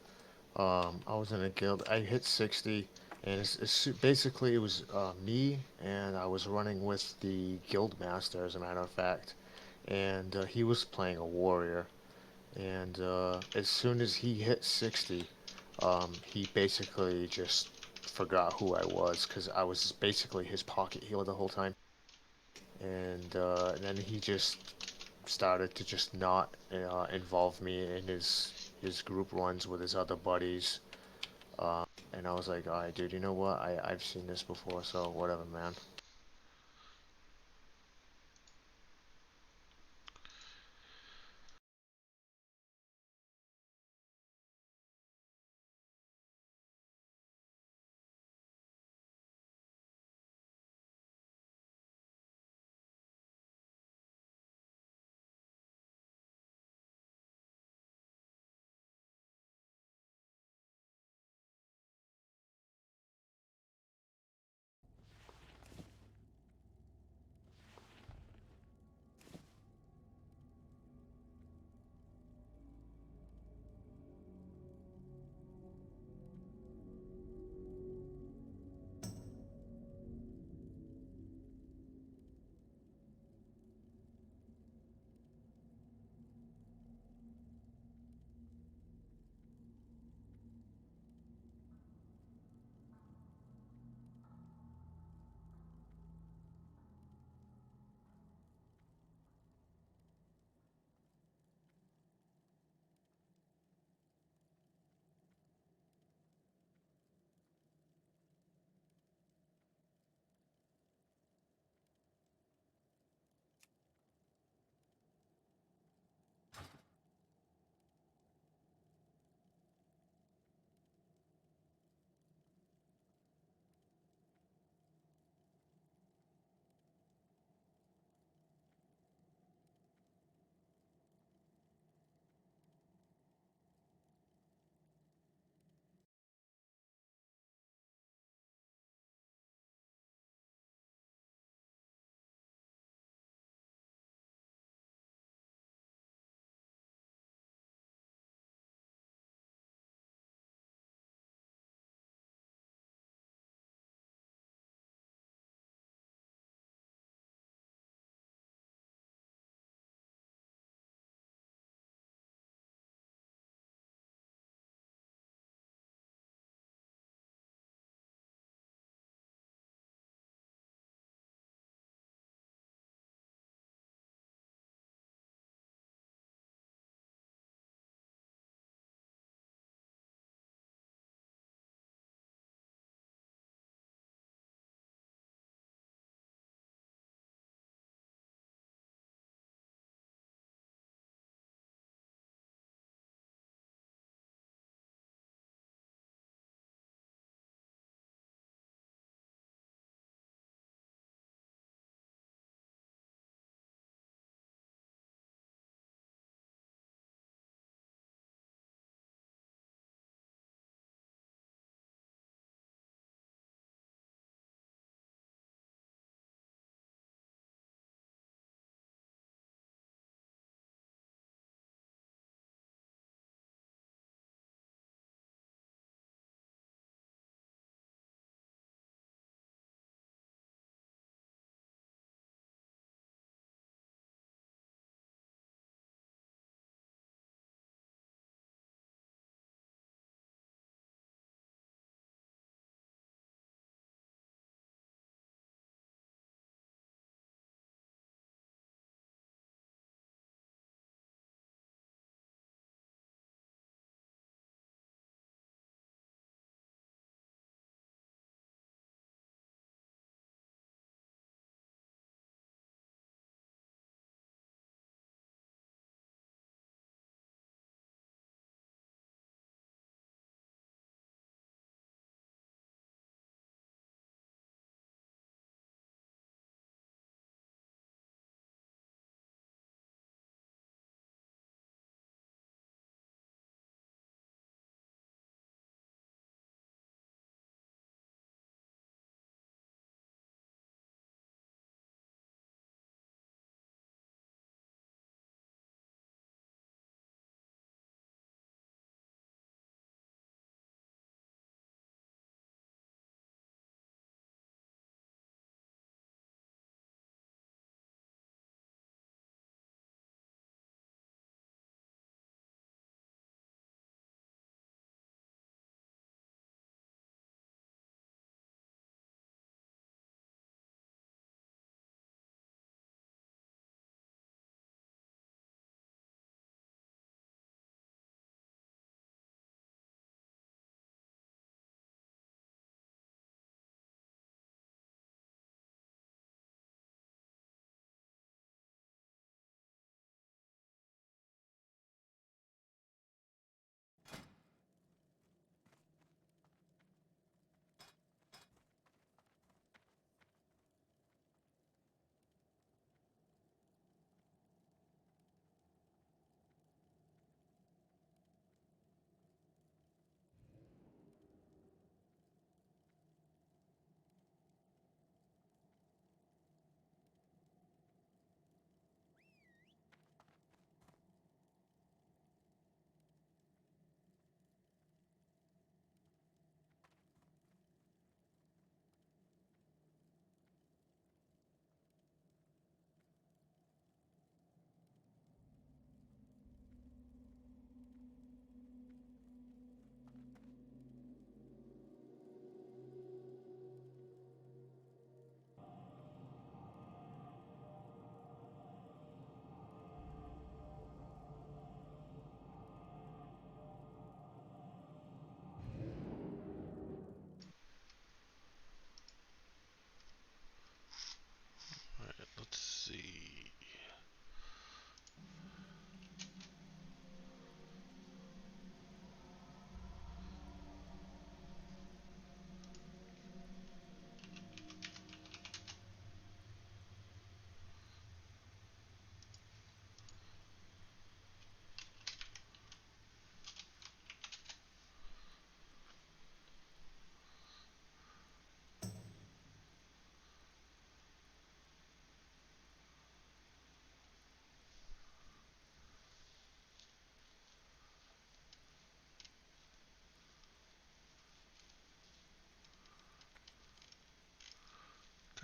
I was in a guild. I hit 60, and basically it was me, and I was running with the guild master, as a matter of fact, and he was playing a warrior. And as soon as he hit 60, he basically just forgot who I was because I was basically his pocket healer the whole time. And then he just started to just not involve me in his group runs with his other buddies. And I was like, all right, dude, you know what? I've seen this before, so whatever, man.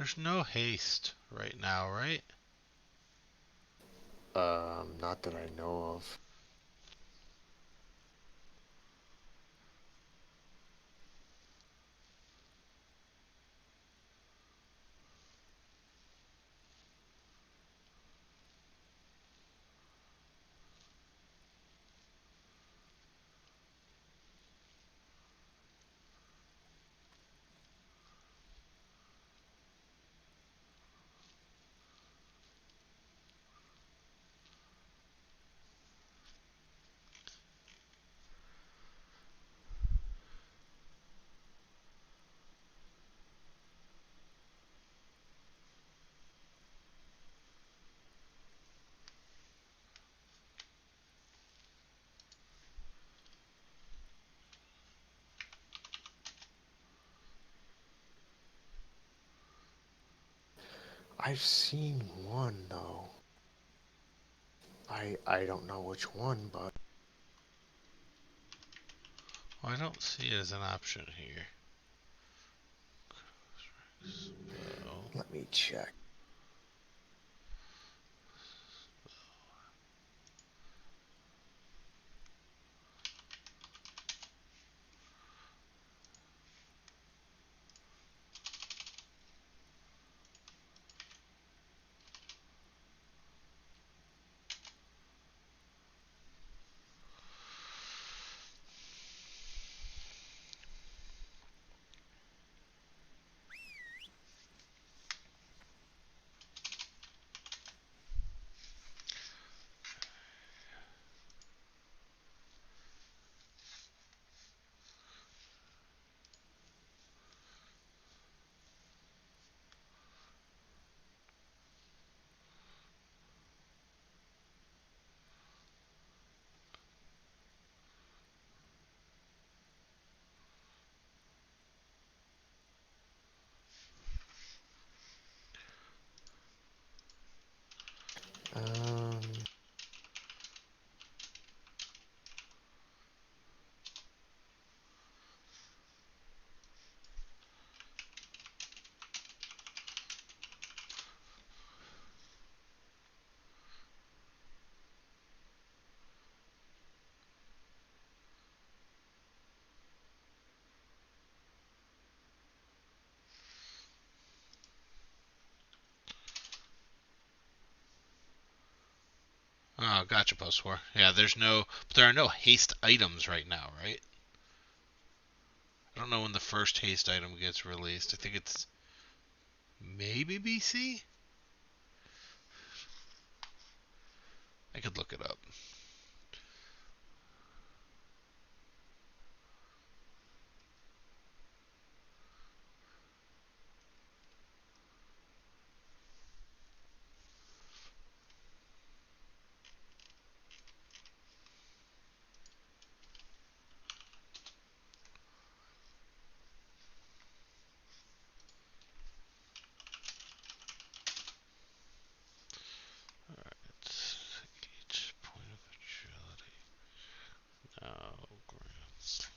There's no haste right now, right? Not that I know of. I've seen one though. I don't know which one, but Well, I don't see it as an option here. let me check. Um, Oh, gotcha, post-war. Yeah, but there are no haste items right now, right? I don't know when the first haste item gets released. I think it's maybe BC? I could look it up. Each point of agility. No grants.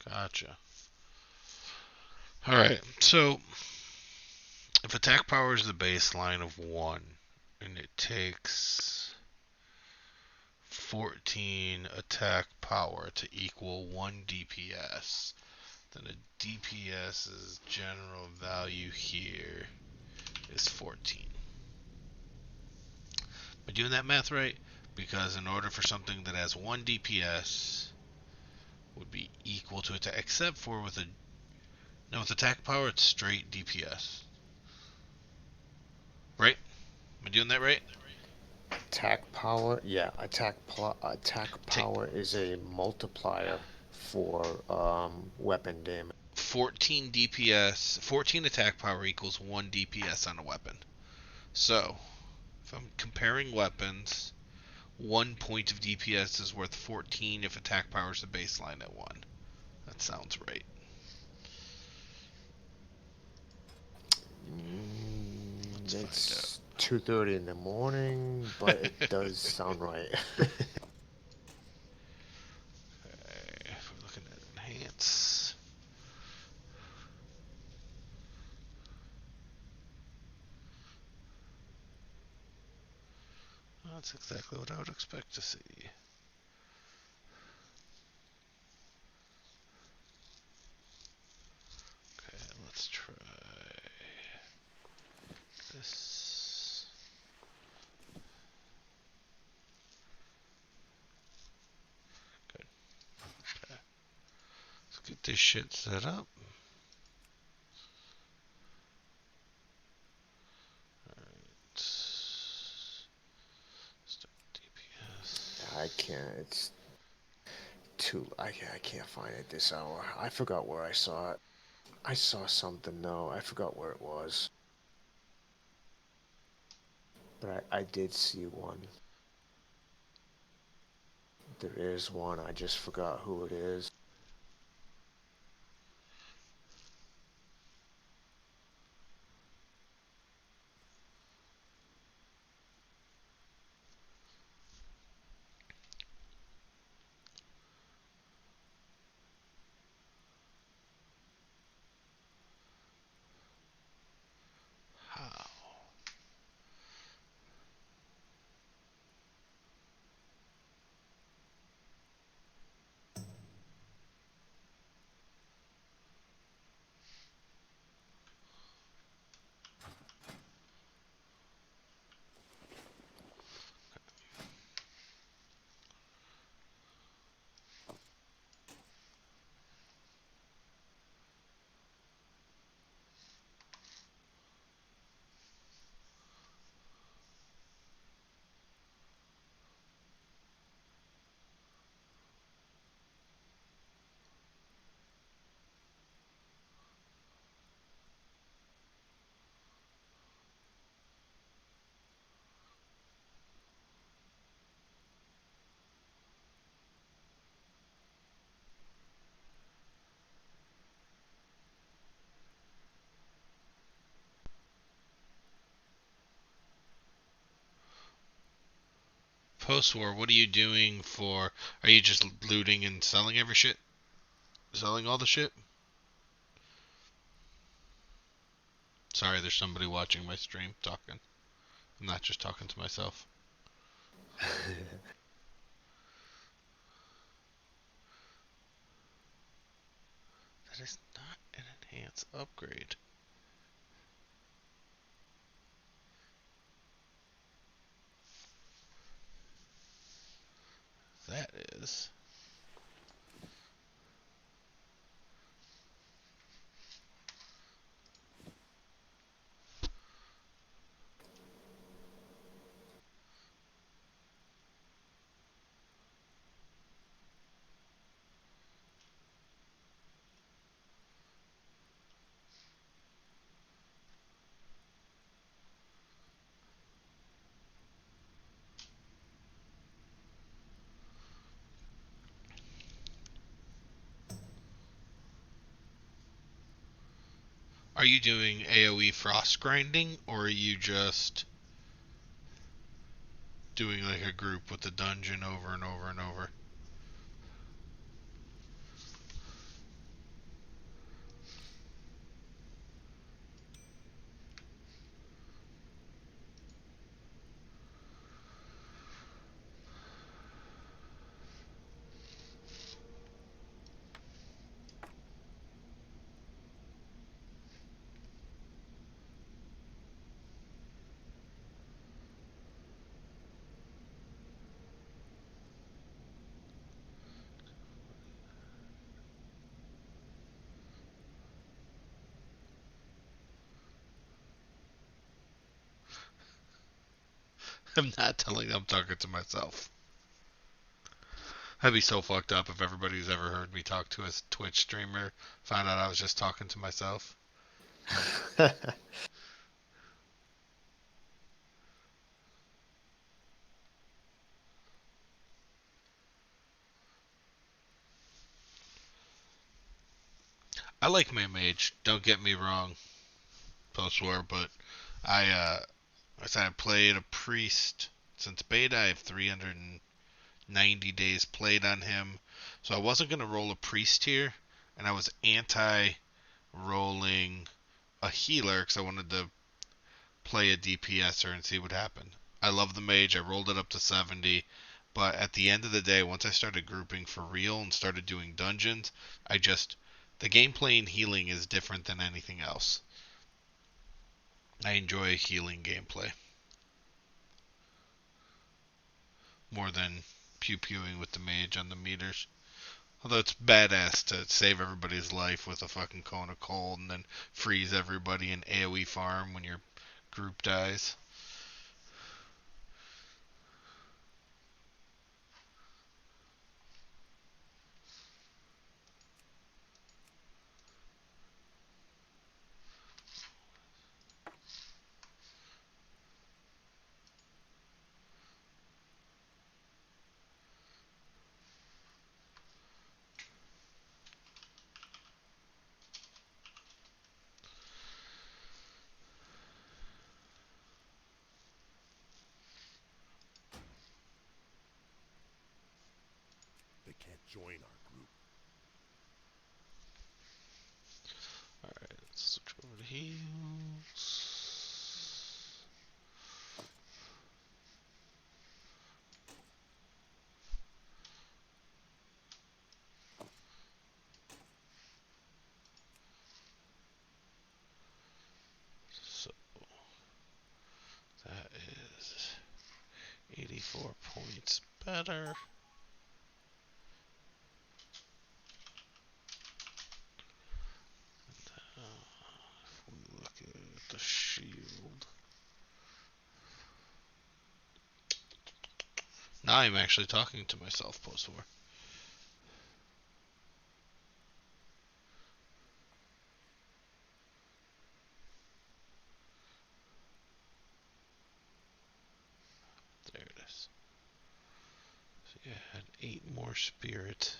Gotcha. Alright, so if attack power is the baseline of 1, and it takes 14 attack power to equal 1 DPS, then a DPS's general value here is 14. Am I doing that math right? Because in order for something that has 1 DPS would be equal to attack, except for with attack power it's straight DPS. Right? Am I doing that right? attack power, yeah, attack power is a multiplier for weapon damage. 14 DPS, 14 attack power equals 1 DPS on a weapon. So, if I'm comparing weapons, 1 point of DPS is worth 14 if attack power is the baseline at 1. That sounds right. It's 2:30 in the morning, but it does sound right. If we're looking at enhance. That's exactly what I would expect to see. Okay, let's try this. Good. Okay. Let's get this shit set up. Alright. Start DPS. I can't. It's too. I can't find it this hour. I forgot where I saw it. I saw something though. I forgot where it was. But I did see one. There is one. I just forgot who it is. How? Post-war, what are you doing for... Are you just looting and selling every shit? Selling all the shit? Sorry, there's somebody watching my stream talking. I'm not just talking to myself. That is not an enhance upgrade. That is. Are you doing AoE frost grinding, or are you just doing like a group with the dungeon over and over and over? I'm not telling them I'm talking to myself. I'd be so fucked up if everybody's ever heard me talk to a Twitch streamer found out I was just talking to myself. I like my mage, don't get me wrong, post-war, but I I said I played a priest since beta. I have 390 days played on him. So I wasn't going to roll a priest here, and I was anti-rolling a healer because I wanted to play a DPSer and see what happened. I love the mage. I rolled it up to 70. But at the end of the day, once I started grouping for real and started doing dungeons, the gameplay in healing is different than anything else. I enjoy healing gameplay more than pew-pewing with the mage on the meters. Although it's badass to save everybody's life with a fucking cone of cold and then freeze everybody in AoE farm when your group dies. They can't join our group. Alright, let's switch over to heals. So, that is 84 points better. If we look at the shield. Now I'm actually talking to myself post-war. There it is. So you had 8 more spirit.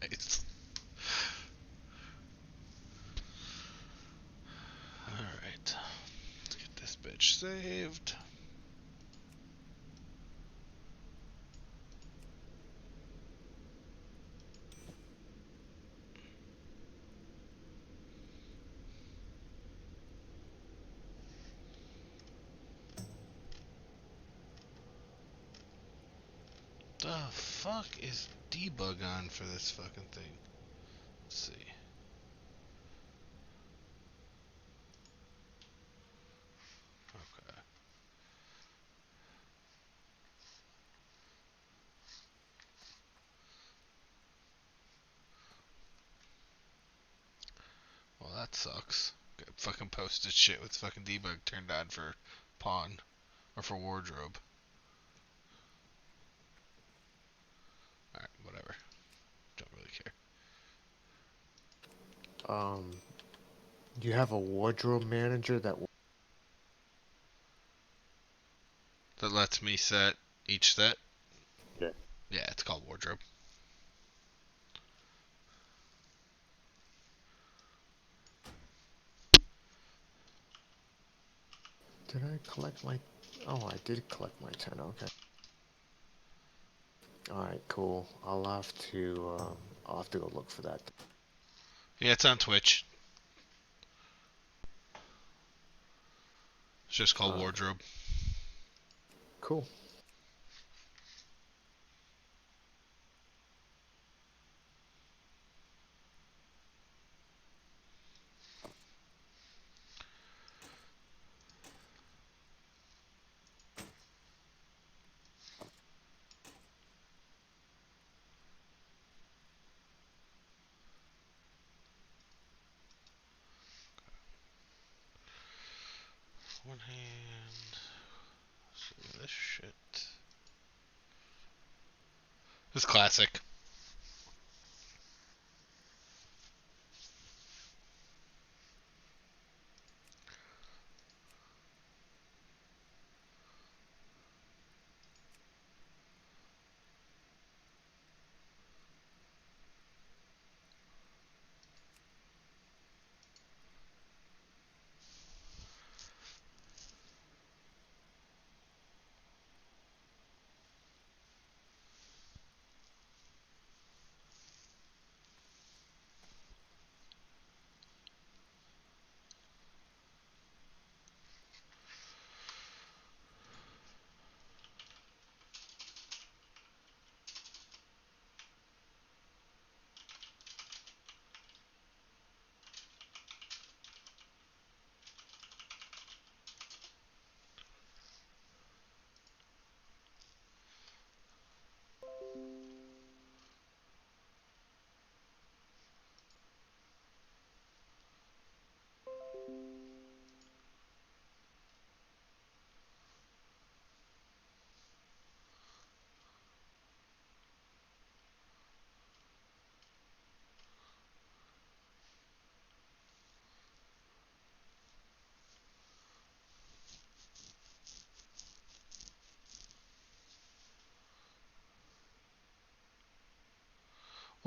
Nice. Alright. Let's get this bitch saved. The fuck is debug on for this fucking thing? Let's see. Okay. Well, that sucks. Got fucking posted shit with fucking debug turned on for pawn or for wardrobe. Um, you have a wardrobe manager that That lets me set each set. Yeah. Yeah, it's called wardrobe. did I collect my? Oh, I did collect my 10. Okay. All right, cool. I'll have to go look for that. Yeah, it's on Twitch. It's just called wardrobe. Cool. One hand. See this shit. This is classic.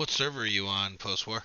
What server are you on, post-war?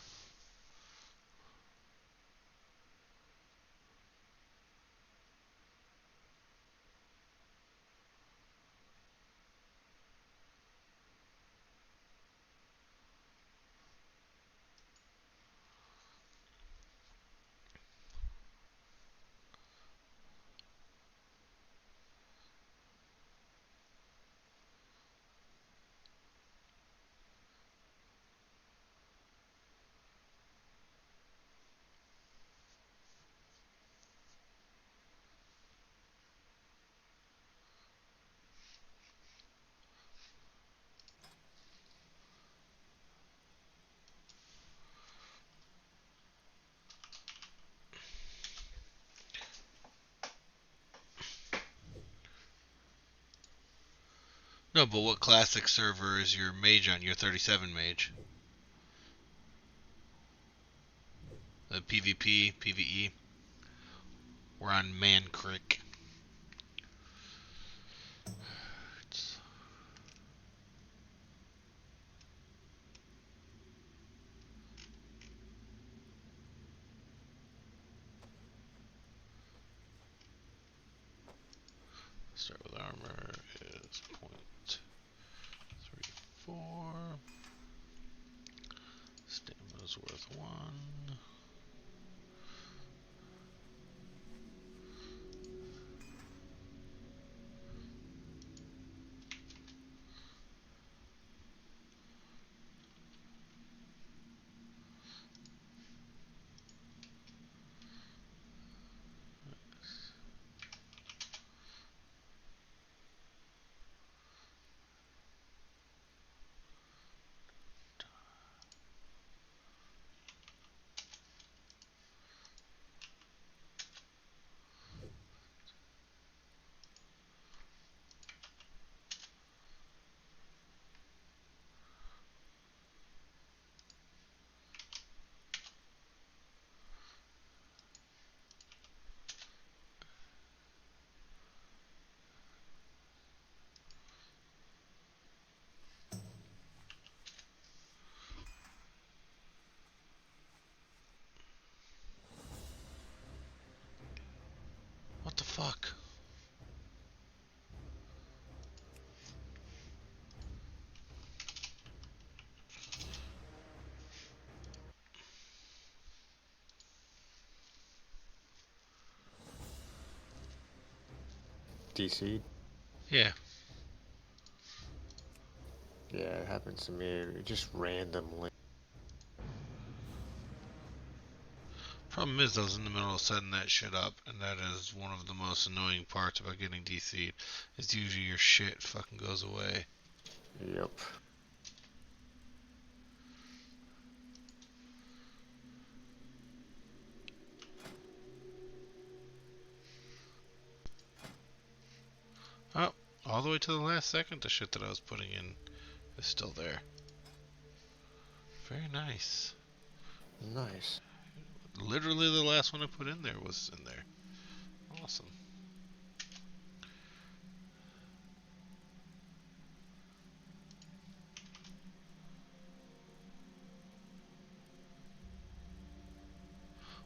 No, but what classic server is your mage on? Your 37 mage? The PvP, PvE? We're on Mankrik. Start with armor is 0.34. Stamina's worth 1. DC. Yeah. Yeah, it happens to me just randomly. Problem is, I was in the middle of setting that shit up, and that is one of the most annoying parts about getting DC'd. Is usually your shit fucking goes away. Yep. Oh, all the way to the last second, the shit that I was putting in is still there. Very nice. Nice. Literally the last one I put in there was in there. Awesome.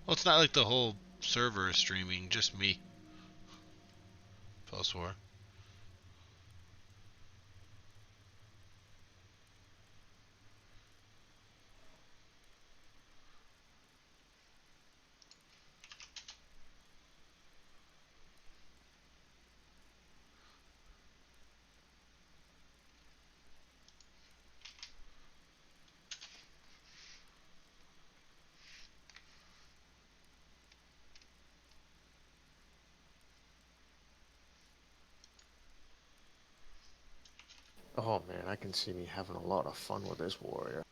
Well, it's not like the whole server is streaming, just me. Post-war. Oh man, I can see me having a lot of fun with this warrior.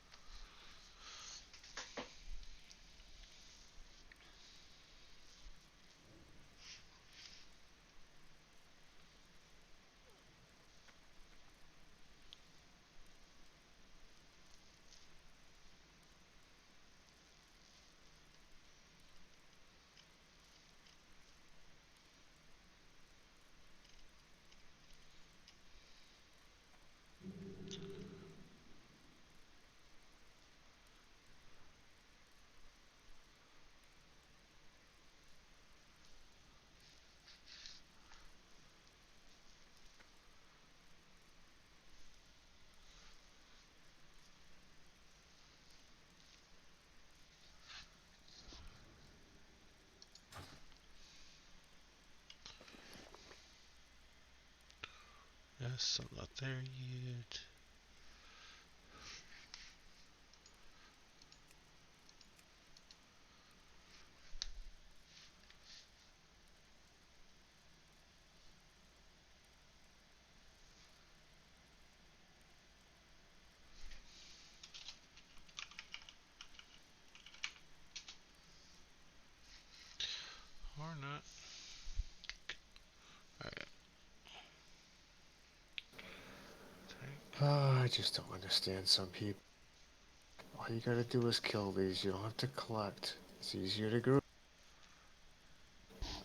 Yes, I'm not there yet. Or not. Alright. I just don't understand some people. All you gotta do is kill these. You don't have to collect. It's easier to group.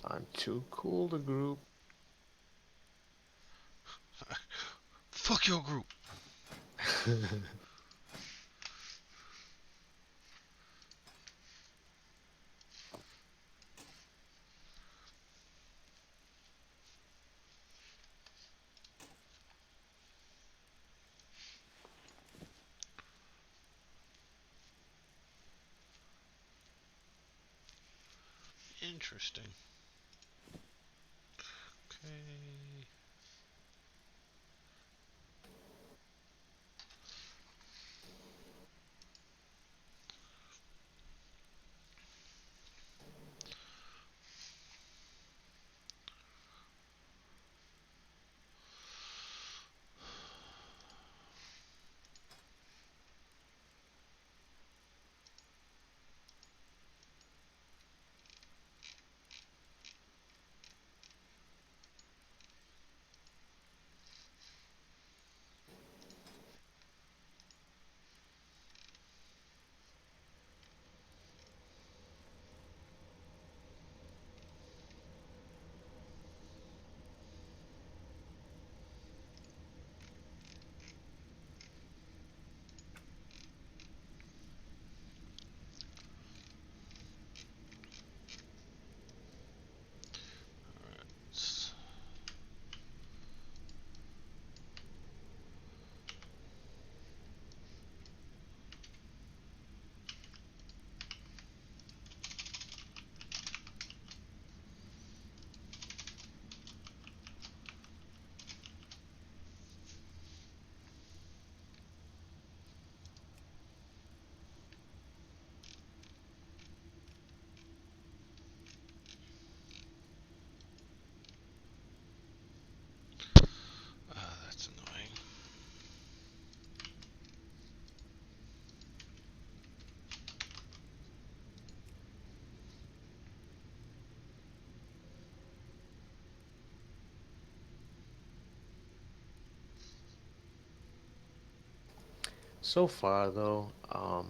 I'm too cool to group. Fuck your group. Interesting. Okay. So far, though, out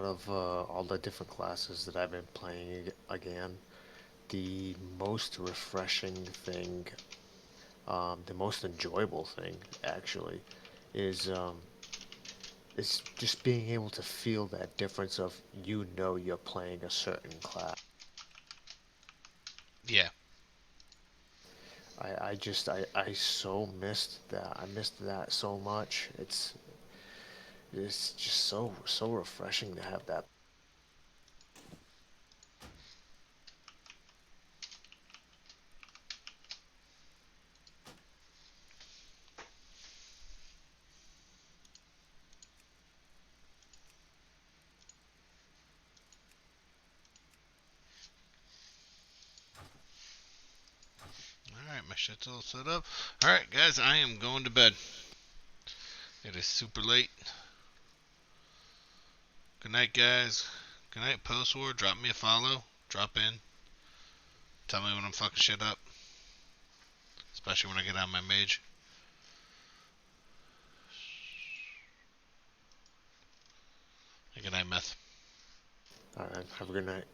of all the different classes that I've been playing again, the most refreshing thing, the most enjoyable thing, actually, is just being able to feel that difference of you're playing a certain class. Yeah. I so missed that. I missed that so much. It's just so refreshing to have that. Alright, my shit's all set up. Alright, guys, I am going to bed. It is super late. Good night, guys. Good night, post-war. Drop me a follow. Drop in. Tell me when I'm fucking shit up. Especially when I get on my mage. Good night, Meth. All right, have a good night.